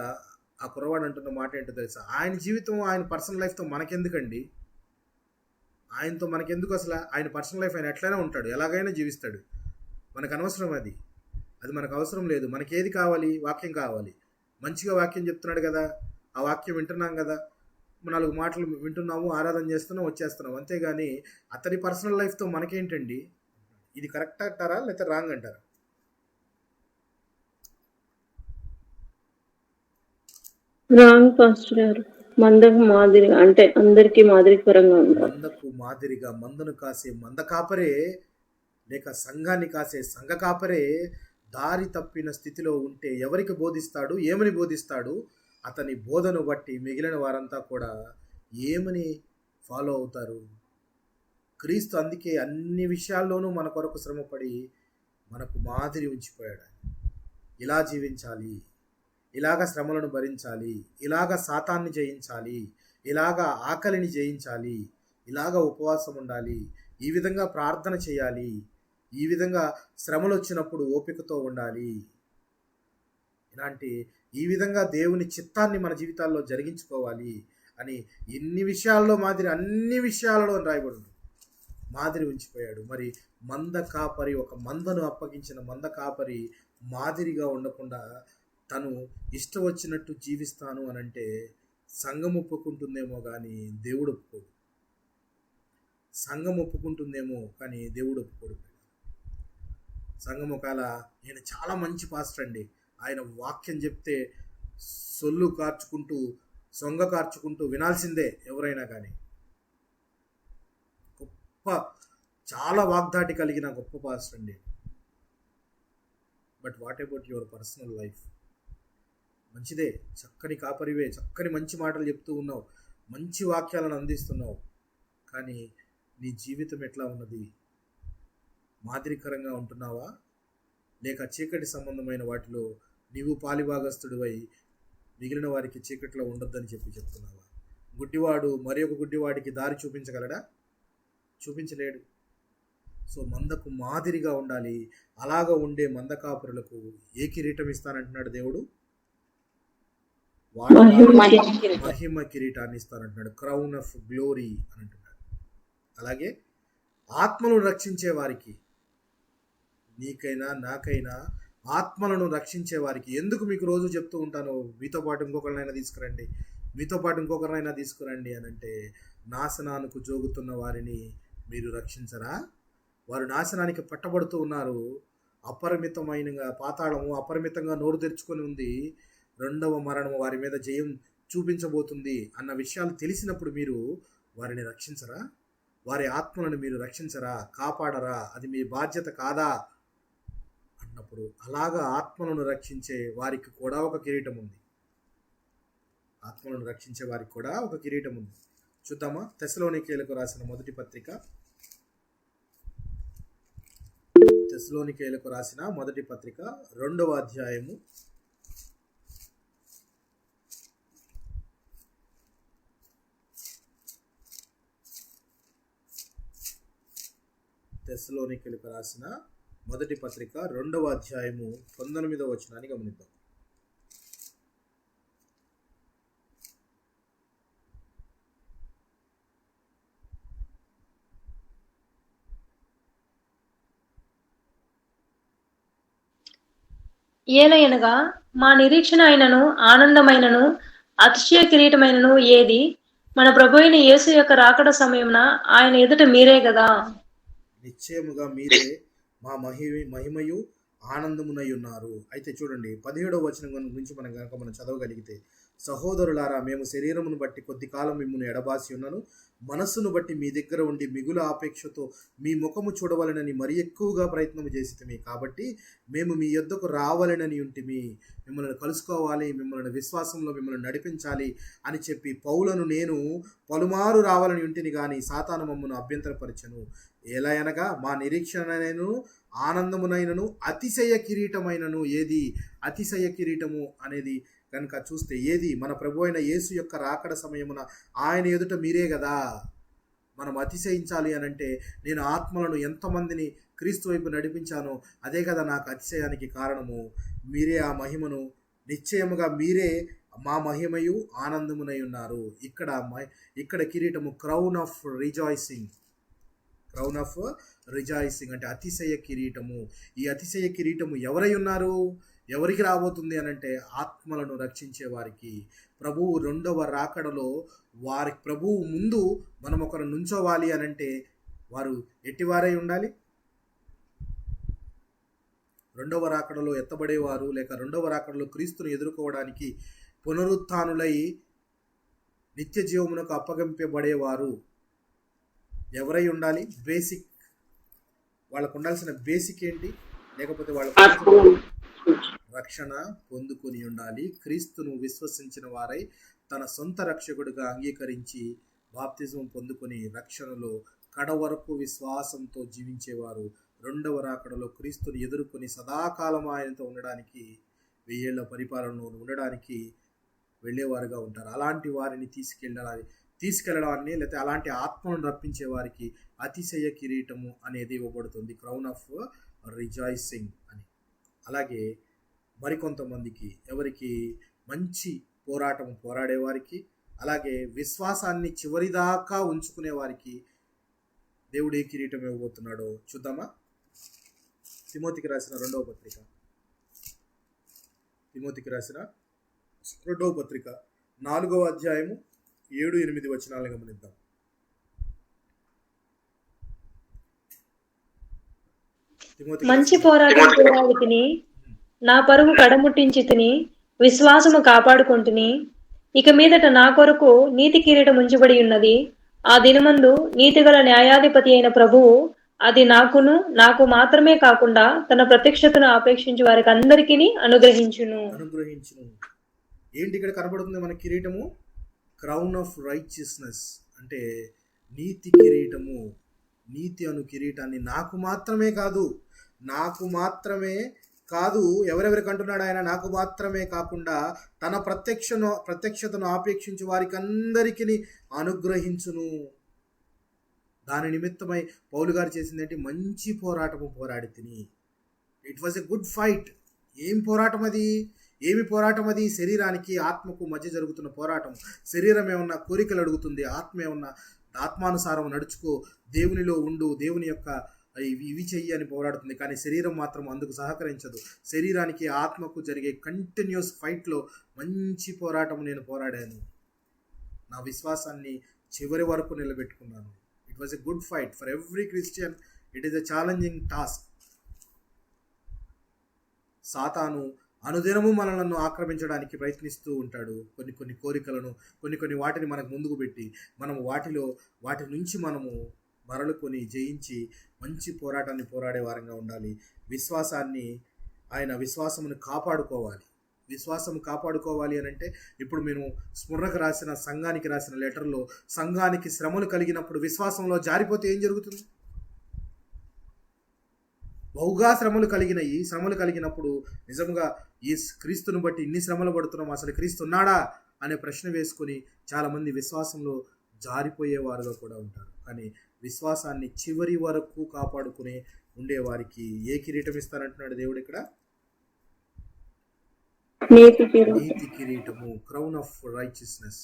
ఆ కుర్రవాడు అంటున్న మాట ఏంటో తెలుసా, ఆయన జీవితం ఆయన పర్సనల్ లైఫ్తో మనకెందుకండి, ఆయనతో మనకెందుకు అసలు, ఆయన పర్సనల్ లైఫ్ ఆయన ఎట్లయినా ఉంటాడు, ఎలాగైనా జీవిస్తాడు, మనకు అనవసరం అది మనకు అవసరం లేదు. మనకి ఏది కావాలి, వాక్యం కావాలి. మంచిగా వాక్యం చెప్తున్నాడు కదా, ఆ వాక్యం వింటున్నాం కదా, 4 మాటలు వింటున్నాము, ఆరాధన చేస్తున్నాం, వచ్చేస్తున్నాం, అంతేగాని అతని పర్సనల్ లైఫ్తో మనకేంటండి. ఇది కరెక్ట్ అంటారా లేకపోతే రాంగ్ అంటారా? రాంగ్ పాస్టర్ గారు. మందకు మాదిరిగా అంటే అందరికీ మాదిరికరంగా ఉండాలి. మందకు మాదిరిగా మందను కాసే మంద కాపరే లేక సంఘాన్ని కాసే సంఘ కాపరే దారి తప్పిన స్థితిలో ఉంటే ఎవరికి బోధిస్తాడు, ఏమని బోధిస్తాడు? అతని బోధను బట్టి మిగిలిన వారంతా కూడా ఏమని ఫాలో అవుతారు? క్రీస్తు అందుకే అన్ని విషయాల్లోనూ మన కొరకు శ్రమపడి మనకు మాదిరి ఉంచిపోయాడు. ఇలా జీవించాలి, ఇలాగ శ్రమలను భరించాలి, ఇలాగ సాతాన్ని జయించాలి, ఇలాగ ఆకలిని జయించాలి, ఇలాగ ఉపవాసం ఉండాలి, ఈ విధంగా ప్రార్థన చేయాలి, ఈ విధంగా శ్రమలు వచ్చినప్పుడు ఓపికతో ఉండాలి, ఈ విధంగా దేవుని చిత్తాన్ని మన జీవితాల్లో జరిగించుకోవాలి అని ఇన్ని విషయాల్లో మాదిరి అన్ని విషయాలలో రాయబడింది. మాదిరి ఉంచిపోయాడు. మరి మంద కాపరి, ఒక మందను అప్పగించిన మంద కాపరి మాదిరిగా ఉండకుండా తను ఇష్టం వచ్చినట్టు జీవిస్తాను అని అంటే సంఘం ఒప్పుకుంటుందేమో కానీ దేవుడు ఒప్పుకోడు. సంఘం ఒప్పుకుంటుందేమో కానీ దేవుడు ఒప్పుకోడు. సంఘం ఒకవేళ ఈయన చాలా మంచి పాస్టర్ అండి, ఆయన వాక్యం చెప్తే సొల్లు కార్చుకుంటూ సొంగ కార్చుకుంటూ వినాల్సిందే ఎవరైనా కానీ, గొప్ప చాలా వాగ్దాటి కలిగిన గొప్ప పాస్టర్ అండి. But what about your personal life? మంచిదే, చక్కని కాపరివే, చక్కని మంచి మాటలు చెప్తూ ఉన్నావు, మంచి వాక్యాలను అందిస్తున్నావు, కానీ నీ జీవితం ఎట్లా ఉన్నది? మాదిరికరంగా ఉంటున్నావా లేక చీకటి సంబంధమైన వాటిలో నీవు పాలిభాగస్తుడివై మిగిలిన వారికి చీకట్లో ఉండొద్దని చెప్తున్నావా? గుడ్డివాడు మరి ఒక గుడ్డివాడికి దారి చూపించగలడా? చూపించలేడు. సో మందకు మాదిరిగా ఉండాలి. అలాగ ఉండే మంద కాపురులకు ఏ కిరీటం ఇస్తానంటున్నాడు దేవుడు? మహిమ కిరీటాన్ని ఇస్తానంటున్నాడు. క్రౌన్ ఆఫ్ గ్లోరీ అని అంటున్నాడు. అలాగే ఆత్మలను రక్షించే వారికి, నీకైనా నాకైనా ఆత్మలను రక్షించే వారికి, ఎందుకు మీకు రోజు చెప్తూ ఉంటాను మీతో పాటు ఇంకొకరినైనా తీసుకురండి, మీతో పాటు ఇంకొకరినైనా తీసుకురండి అని అంటే, నాశనానికి జోగుతున్న వారిని మీరు రక్షించరా? వారు నాశనానికి పట్టబడుతూ ఉన్నారు. అపరిమితమైన పాతాళము అపరిమితంగా నోరు తెరుచుకొని ఉంది. 2వ మరణము వారి మీద జయం చూపించబోతుంది అన్న విషయాలు తెలిసినప్పుడు మీరు వారిని రక్షించరా? వారి ఆత్మలను మీరు రక్షించరా? కాపాడరా? అది మీ బాధ్యత కాదా అన్నప్పుడు, అలాగా ఆత్మలను రక్షించే వారికి కూడా ఒక కిరీటం ఉంది. ఆత్మలను రక్షించే వారికి కూడా ఒక కిరీటం ఉంది. చూద్దామా? తెస్సలోనికీయులకు రాసిన మొదటి పత్రిక, తెస్సలోనికీయులకు రాసిన మొదటి పత్రిక 2వ అధ్యాయము 19వ వచనాన్ని గమనిద్దాం. ఏలయనగా మా నిరీక్షణ అయినను ఆనందమైనను అతిశయ కిరీటమైనను ఏది? మన ప్రభు అయిన యేసు యొక్క రాకడ సమయమున ఆయన ఎదుట మీరే కదా. నిశ్చయముగా మీరే మా మహిమయు ఆనందమునై ఉన్నారు. అయితే చూడండి 17వ వచనం గురించి మనం చదవగలిగితే, సహోదరులారా, మేము శరీరమును బట్టి కొద్ది కాలం మిమ్మును ఎడబాసి ఉన్నను, మనస్సును బట్టి మీ దగ్గర ఉండి మిగుల ఆపేక్షతో మీ ముఖము చూడవలనని మరి ఎక్కువగా ప్రయత్నము చేసితిమి. కాబట్టి మేము మీ యొద్దకు రావాలనని ఉంటిమి, మిమ్మల్ని కలుసుకోవాలి, మిమ్మల్ని విశ్వాసంలో మిమ్మల్ని నడిపించాలి అని చెప్పి పౌలను నేను పలుమారు రావాలని ఉంటిని, కానీ సాతాను మమ్మను అభ్యంతరపరచను. ఎలా అనగా మా నిరీక్షణనైనను ఆనందమునైనను అతిశయ కిరీటమైనను. ఏది అతిశయ కిరీటము అనేది కనుక చూస్తే ఏది? మన ప్రభు అయిన యేసు యొక్క రాకడ సమయమున ఆయన ఎదుట మీరే కదా. మనం అతిశయించాలి అనంటే నేను ఆత్మలను ఎంతమందిని క్రీస్తు వైపు నడిపించానో అదే కదా నాకు అతిశయానికి కారణము. మీరే ఆ మహిమను, నిశ్చయముగా మీరే మా మహిమయు ఆనందమునై ఉన్నారు. ఇక్కడ కిరీటము crown of rejoicing, crown of rejoicing అంటే అతిశయ కిరీటము. ఈ అతిశయ కిరీటము ఎవరై ఉన్నారు? ఎవరికి రాబోతుంది అనంటే ఆత్మలను రక్షించే వారికి. ప్రభువు రెండవ రాకడలో వారి ప్రభువు ముందు మనం ఒకరు నుంచోవాలి అనంటే వారు ఎట్టివారై ఉండాలి? రెండవ రాకడలో ఎత్తబడేవారు, లేక రెండవ రాకడలో క్రీస్తును ఎదుర్కోవడానికి పునరుత్థానులై నిత్య జీవమునకు అప్పగింపబడేవారు ఎవరై ఉండాలి? బేసిక్, వాళ్ళకు ఉండాల్సిన బేసిక్ ఏంటి? లేకపోతే వాళ్ళకు రక్షణ పొందుకొని ఉండాలి. క్రీస్తును విశ్వసించిన వారై తన సొంత రక్షకుడిగా అంగీకరించి బాప్తిజం పొందుకొని రక్షణలో కడవరకు విశ్వాసంతో జీవించేవారు రెండవ రాకడలో క్రీస్తుని ఎదుర్కొని సదాకాలం ఆయనతో ఉండడానికి, 1000 ఏళ్ల పరిపాలనలో ఉండడానికి వెళ్ళేవారుగా ఉంటారు. అలాంటి వారిని తీసుకెళ్ళడాన్ని లేకపోతే అలాంటి ఆత్మను రప్పించే వారికి అతిశయ కిరీటము అనేది ఇవ్వబడుతుంది, క్రౌన్ ఆఫ్ రిజాయిసింగ్ అని. అలాగే మరికొంతమందికి, ఎవరికి? మంచి పోరాడేవారికి, అలాగే విశ్వాసాన్ని చివరిదాకా ఉంచుకునే వారికి దేవుడు ఏ కిరీటం ఇవ్వబోతున్నాడో చూద్దామా? తిమోతికి రాసిన రెండవ పత్రిక 4వ అధ్యాయము 7-8 వచనాలను గమనిద్దాం. మంచి పోరాటం పోరాడి తిని, నా పరుగు కడముట్టించి తిని, విశ్వాసము కాపాడుకొంటిని. ఇక మీదట నా కొరకు నీతి కిరీటం ఉంచబడి ఉన్నది. ఆ దినమందు నీతిగల న్యాయాధిపతి అయిన ప్రభువు అది నాకు మాత్రమే కాకుండా తన ప్రత్యక్షతను ఆపేక్షించు వారికి అందరికీ అనుగ్రహించును. ఏంటి ఇక్కడ కనబడుతుంది మన కిరీటము? క్రౌన్ ఆఫ్ రైచియస్నెస్ అంటే నీతి కిరీటము. నీతి అను కిరీటాన్ని నాకు మాత్రమే కాదు, ఎవరెవరికి అంటున్నాడు ఆయన? నాకు మాత్రమే కాకుండా తన ప్రత్యక్షతను ఆపేక్షించు వారికి అందరికీ అనుగ్రహించును. దాని నిమిత్తమై పౌలు గారు చేసిందేంటి? మంచి పోరాటము పోరాడి తిని. It was a good fight. ఏమి పోరాటం అది? శరీరానికి ఆత్మకు మధ్య జరుగుతున్న పోరాటం. శరీరం ఏమన్నా కోరికలు అడుగుతుంది, ఆత్మ ఏమన్నా ఆత్మానుసారం నడుచుకో, దేవునిలో ఉండు, దేవుని యొక్క ఇవి చెయ్యి అని పోరాడుతుంది. కానీ శరీరం మాత్రం అందుకు సహకరించదు. శరీరానికి ఆత్మకు జరిగే కంటిన్యూస్ ఫైట్లో మంచి పోరాటం నేను పోరాడాను, నా విశ్వాసాన్ని చివరి వరకు నిలబెట్టుకున్నాను. It was a good fight for every Christian. It is a challenging task. సాతాను అనుదినము మనలను ఆక్రమించడానికి ప్రయత్నిస్తూ ఉంటాడు. కొన్ని కోరికలను, కొన్ని వాటిని మనకు ముందుకు పెట్టి మనము వాటి నుంచి మనము మరలుకొని జయించి మంచి పోరాటాన్ని పోరాడే వారంగా ఉండాలి. విశ్వాసమును కాపాడుకోవాలి. విశ్వాసం కాపాడుకోవాలి అని అంటే, ఇప్పుడు మేము స్ముర్రకు రాసిన, సంఘానికి రాసిన లెటర్లో, సంఘానికి శ్రమలు కలిగినప్పుడు విశ్వాసంలో జారిపోతే ఏం జరుగుతుంది? బహుగా శ్రమలు కలిగినప్పుడు నిజంగా ఈ క్రీస్తుని బట్టి ఇన్ని శ్రమలు పడుతున్నాం, అసలు క్రీస్తు ఉన్నాడా అనే ప్రశ్న వేసుకొని చాలామంది విశ్వాసంలో జారిపోయేవారుగా కూడా ఉంటారు. కానీ విశ్వాసాన్ని చివరి వరకు కాపాడుకునే ఉండేవారికి ఏ కిరీటం ఇస్తారంటున్నాడు దేవుడు ఇక్కడ? నీతి కిరీటము, క్రౌన్ ఆఫ్ రైచియస్నెస్,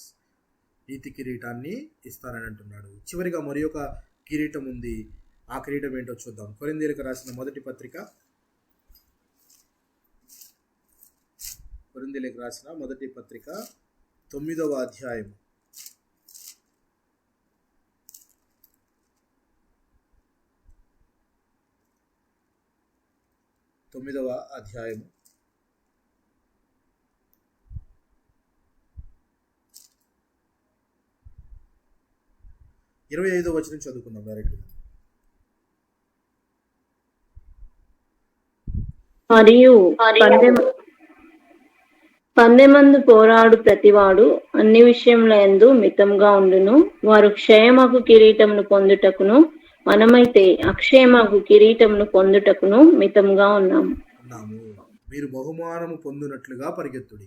నీతి కిరీటాన్ని ఇస్తారని అంటున్నాడు. చివరిగా మరి ఒక కిరీటం ఉంది. ఆ కిరీటం ఏంటో చూద్దాం. కొరింథీయులకు రాసిన మొదటి పత్రిక 9వ అధ్యాయం 9 9వ అధ్యాయము 25వ వచనం చదువుకుందాం డైరెక్ట్గా. మరియు పందెమందు పోరాడు ప్రతివాడు అన్ని విషయముల యందు మితంగా ఉండును. వారు క్షయమగు కిరీటమును పొందుటకును, మనమైతే అక్షయమగు కిరీటమును పొందుటకును మితంగా ఉన్నాము. మీరు బహుమానము పొందినట్లుగా పరిగెత్తుడి.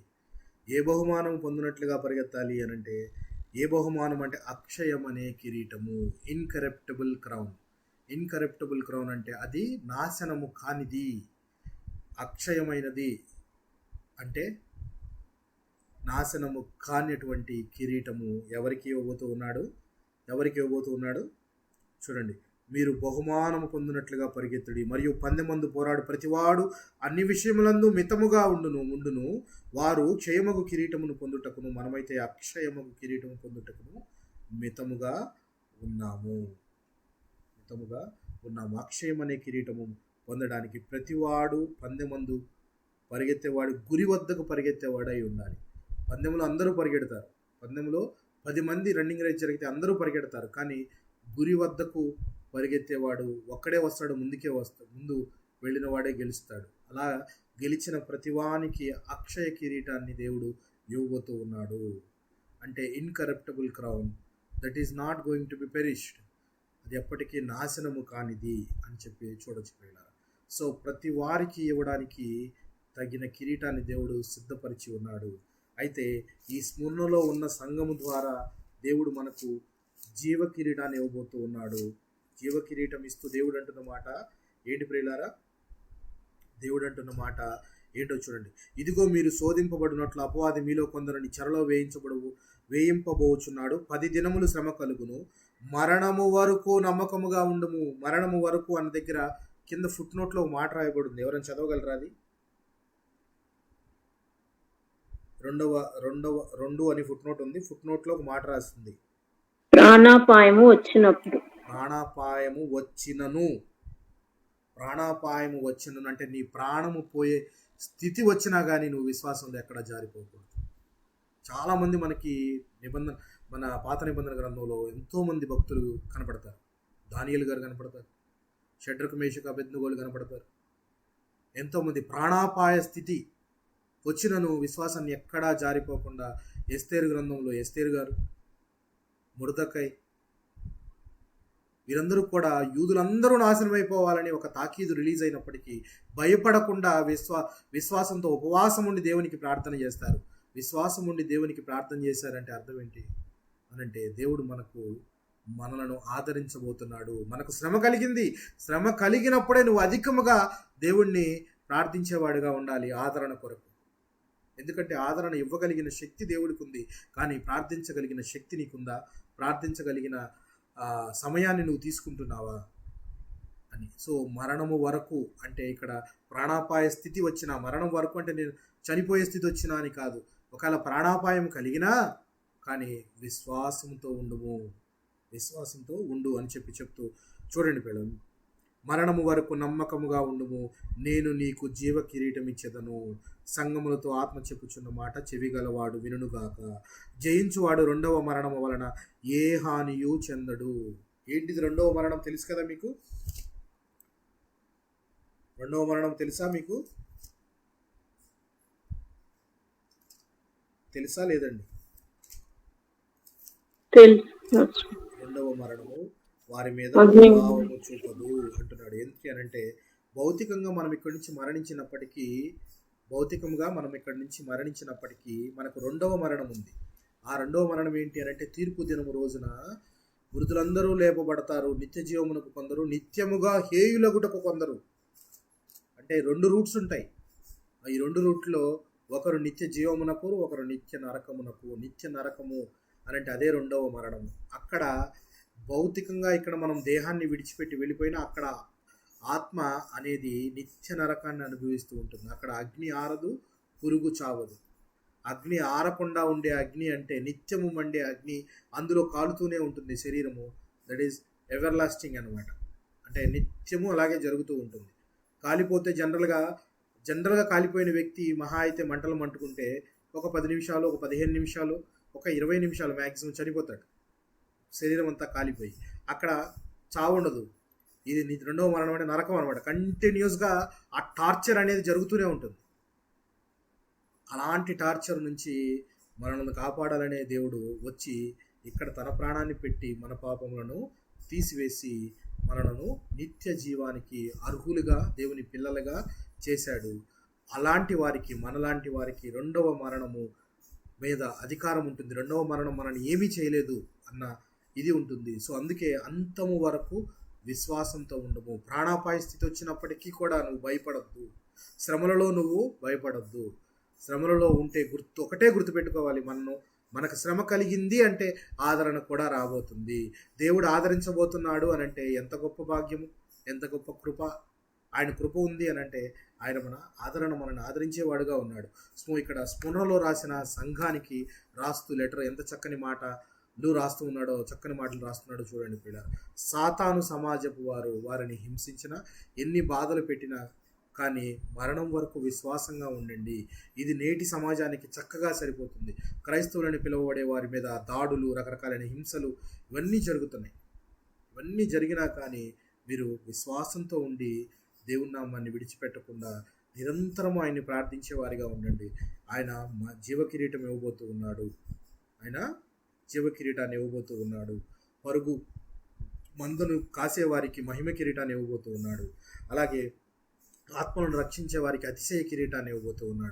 ఏ బహుమానం పొందినట్లుగా పరిగెత్తాలి అని అంటే, ఏ బహుమానం అంటే అక్షయం అనే కిరీటము, ఇన్కరప్టబుల్ క్రౌన్. ఇన్కరప్టబుల్ క్రౌన్ అంటే అది నాశనము కానిది, అక్షయమైనది అంటే నాశనము కానిటువంటి కిరీటము ఎవరికి ఇవ్వబోతూ ఉన్నాడు? చూడండి, మీరు బహుమానము పొందినట్లుగా పరిగెత్తుడి, మరియు పందెమందు పోరాడు ప్రతివాడు అన్ని విషయములందు మితముగా ఉండును. వారు క్షయమగు కిరీటమును పొందుటకును, మనమైతే అక్షయమగు కిరీటము పొందుటకును మితముగా ఉన్నాము. అక్షయం అనే కిరీటము పొందడానికి ప్రతివాడు పందెమందు పరిగెత్తేవాడు గురి వద్దకు పరిగెత్తేవాడై ఉండాలి. పందెంలో అందరూ పరిగెడతారు. పందెంలో 10 మంది రన్నింగ్ రేస్ జరిగితే అందరూ పరిగెడతారు, కానీ గురి వద్దకు పరిగెత్తేవాడు ఒక్కడే వస్తాడు, ముందు వెళ్ళిన వాడే గెలుస్తాడు. అలా గెలిచిన ప్రతివానికి అక్షయ కిరీటాన్ని దేవుడు ఇవ్వబోతూ ఉన్నాడు. అంటే incorruptible crown that is not going to B perished, అది ఎప్పటికీ నాశనము కానిది అని చెప్పి చూడొచ్చు పిల్లలు. సో ప్రతి వారికి ఇవ్వడానికి తగిన కిరీటాన్ని దేవుడు సిద్ధపరిచి ఉన్నాడు. అయితే ఈ స్మరణలో ఉన్న సంఘము ద్వారా దేవుడు మనకు జీవ కిరీటాన్ని ఇవ్వబోతూ ఉన్నాడు. జీవ కిరీటం ఇస్తూ దేవుడు అంటున్న మాట ఏంటి ప్రియులారా? దేవుడు అంటున్న మాట ఏంటో చూడండి. ఇదిగో మీరు శోధింపబడినట్లు అపవాది మీలో కొందరిని చెరలో వేయింపబోచున్నాడు. 10 దినములు శ్రమ కలుగును. మరణము వరకు నమ్మకముగా ఉండుము. మరణము వరకు అన్న దగ్గర కింద ఫుట్ నోట్లో మాట రాయబడింది. ఎవరైనా చదవగలరా? అది 2 అని ఫుట్ నోట్ ఉంది. ఫుట్ నోట్లో ఒక మాట రాస్తుంది, ప్రాణాపాయము వచ్చినను అంటే నీ ప్రాణము పోయే స్థితి వచ్చినా కానీ నువ్వు విశ్వాసంలో ఎక్కడ జారిపోకూడదు. చాలామంది మనకి మన పాత నిబంధన గ్రంథంలో ఎంతోమంది భక్తులు కనపడతారు. దానియేలు గారు కనపడతారు, షడ్రకు మేషకు అబేద్నెగోలు కనపడతారు. ఎంతోమంది ప్రాణాపాయ స్థితి వచ్చినను విశ్వాసాన్ని ఎక్కడా జారిపోకుండా, ఎస్తేరు గ్రంథంలో ఎస్తేరు గారు, ముర్దకై, వీరందరూ కూడా యూదులందరూ నాశనం అయిపోవాలని ఒక తాకీదు రిలీజ్ అయినప్పటికీ భయపడకుండా విశ్వాసంతో ఉపవాసం ఉండి దేవునికి ప్రార్థన చేస్తారు. విశ్వాసం ఉండి దేవునికి ప్రార్థన చేశారంటే అర్థం ఏంటి అనంటే, దేవుడు మనలను ఆదరించబోతున్నాడు. మనకు శ్రమ కలిగింది. శ్రమ కలిగినప్పుడే నువ్వు అధికముగా దేవుణ్ణి ప్రార్థించేవాడిగా ఉండాలి ఆదరణ కొరకు. ఎందుకంటే ఆదరణ ఇవ్వగలిగిన శక్తి దేవుడికి ఉంది, కానీ ప్రార్థించగలిగిన శక్తి నీకుందా? ప్రార్థించగలిగిన సమయాన్ని నువ్వు తీసుకుంటున్నావా అని. సో మరణము వరకు అంటే ఇక్కడ ప్రాణాపాయ స్థితి వచ్చినా, మరణం వరకు అంటే నేను చనిపోయే స్థితి వచ్చినా అని కాదు. ఒకవేళ ప్రాణాపాయం కలిగినా కానీ విశ్వాసంతో ఉండు అని చెప్తూ చూడండి పిల్లలు. మరణము వరకు నమ్మకముగా ఉండుము, నేను నీకు జీవ కిరీటం ఇచ్చేదను. సంగములతో ఆత్మ చెప్పుచున్న మాట చెవిగలవాడు వినుగాక. జయించువాడు 2వ మరణము వలన ఏ హానియు చెందడు. ఏంటిది 2వ మరణం? తెలుసు కదా మీకు? 2వ మరణం తెలుసా మీకు? తెలుసా లేదండి? 2వ మరణము వారి మీద ప్రభావము చూపదు అంటున్నాడు. ఎందుకు అనంటే భౌతికంగా మనం ఇక్కడి నుంచి మరణించినప్పటికీ మనకు 2వ మరణం ఉంది. ఆ 2వ మరణం ఏంటి అనంటే, తీర్పు దినము రోజున మృతులందరూ లేపబడతారు. నిత్య జీవమునకు కొందరు, నిత్యముగా హేయులగుటకు కొందరు. అంటే 2 రూట్స్ ఉంటాయి. ఈ 2 రూట్లో ఒకరు నిత్య జీవమునకు, ఒకరు నిత్య నరకమునకు. నిత్య నరకము అనంటే అదే 2వ మరణము. అక్కడ భౌతికంగా ఇక్కడ మనం దేహాన్ని విడిచిపెట్టి వెళ్ళిపోయినా అక్కడ ఆత్మ అనేది నిత్య నరకాన్ని అనుభవిస్తూ ఉంటుంది. అక్కడ అగ్ని ఆరదు, పురుగు చావదు. అగ్ని ఆరకుండా ఉండే అగ్ని అంటే నిత్యము మండే అగ్ని, అందులో కాలుతూనే ఉంటుంది శరీరము. దట్ ఈస్ ఎవర్ లాస్టింగ్ అనమాట. అంటే నిత్యము అలాగే జరుగుతూ ఉంటుంది. కాలిపోతే జనరల్గా కాలిపోయిన వ్యక్తి మహా అయితే మంటలు మంటుకుంటే ఒక 10 నిమిషాలు, ఒక 15 నిమిషాలు, ఒక 20 నిమిషాలు మ్యాక్సిమం చనిపోతాడు, శరీరం అంతా కాలిపోయి. అక్కడ చావు ఉండదు. ఇది రెండవ మరణం అంటే నరకం అనమాట. కంటిన్యూస్గా ఆ టార్చర్ అనేది జరుగుతూనే ఉంటుంది. అలాంటి టార్చర్ నుంచి మనల్ని కాపాడాలనే దేవుడు వచ్చి ఇక్కడ తన ప్రాణాన్ని పెట్టి మన పాపములను తీసివేసి మనలను నిత్య జీవానికి అర్హులుగా దేవుని పిల్లలుగా చేశాడు. అలాంటి వారికి, మనలాంటి వారికి రెండవ మరణము మీద అధికారం ఉంటుంది. రెండవ మరణం మనల్ని ఏమీ చేయలేదు అన్న ఇది ఉంటుంది. సో అందుకే అంతము వరకు విశ్వాసంతో ఉండము. ప్రాణాపాయ స్థితి వచ్చినప్పటికీ కూడా నువ్వు భయపడద్దు. శ్రమలలో నువ్వు భయపడద్దు. శ్రమలలో ఉంటే ఒకటే గుర్తుపెట్టుకోవాలి, మనకు శ్రమ కలిగింది అంటే ఆదరణ కూడా రాబోతుంది. దేవుడు ఆదరించబోతున్నాడు అని అంటే ఎంత గొప్ప భాగ్యము, ఎంత గొప్ప కృప. ఆయన కృప ఉంది అని అంటే ఆయన మనల్ని ఆదరించేవాడుగా ఉన్నాడు. ఇక్కడ స్మరణలో రాసిన సంఘానికి రాస్తూ లెటర్ ఎంత చక్కని మాటలు రాస్తూ ఉన్నాడో, చక్కని మాటలు రాస్తున్నాడో చూడండి పిల్లలు. సాతాను సమాజపు వారిని హింసించిన, ఎన్ని బాధలు పెట్టినా కానీ మరణం వరకు విశ్వాసంగా ఉండండి. ఇది నేటి సమాజానికి చక్కగా సరిపోతుంది. క్రైస్తవులని పిలువబడే వారి మీద దాడులు, రకరకాలైన హింసలు ఇవన్నీ జరుగుతున్నాయి. ఇవన్నీ జరిగినా కానీ మీరు విశ్వాసంతో ఉండి దేవుని నామాన్ని విడిచిపెట్టకుండా నిరంతరం ఆయన్ని ప్రార్థించే వారిగా ఉండండి. ఆయన జీవకిరీటం ఇవ్వబోతూ ఉన్నాడు. ఆయన జీవకిరీటాన్ని ఇవ్వబోతూ ఉన్నాడు. పరుగు మందును కాసేవారికి మహిమ కిరీటాన్ని ఇవ్వబోతూ ఉన్నాడు. అలాగే ఆత్మలను రక్షించే వారికి అతిశయ కిరీటాన్ని ఇవ్వబోతూ ఉన్నాడు.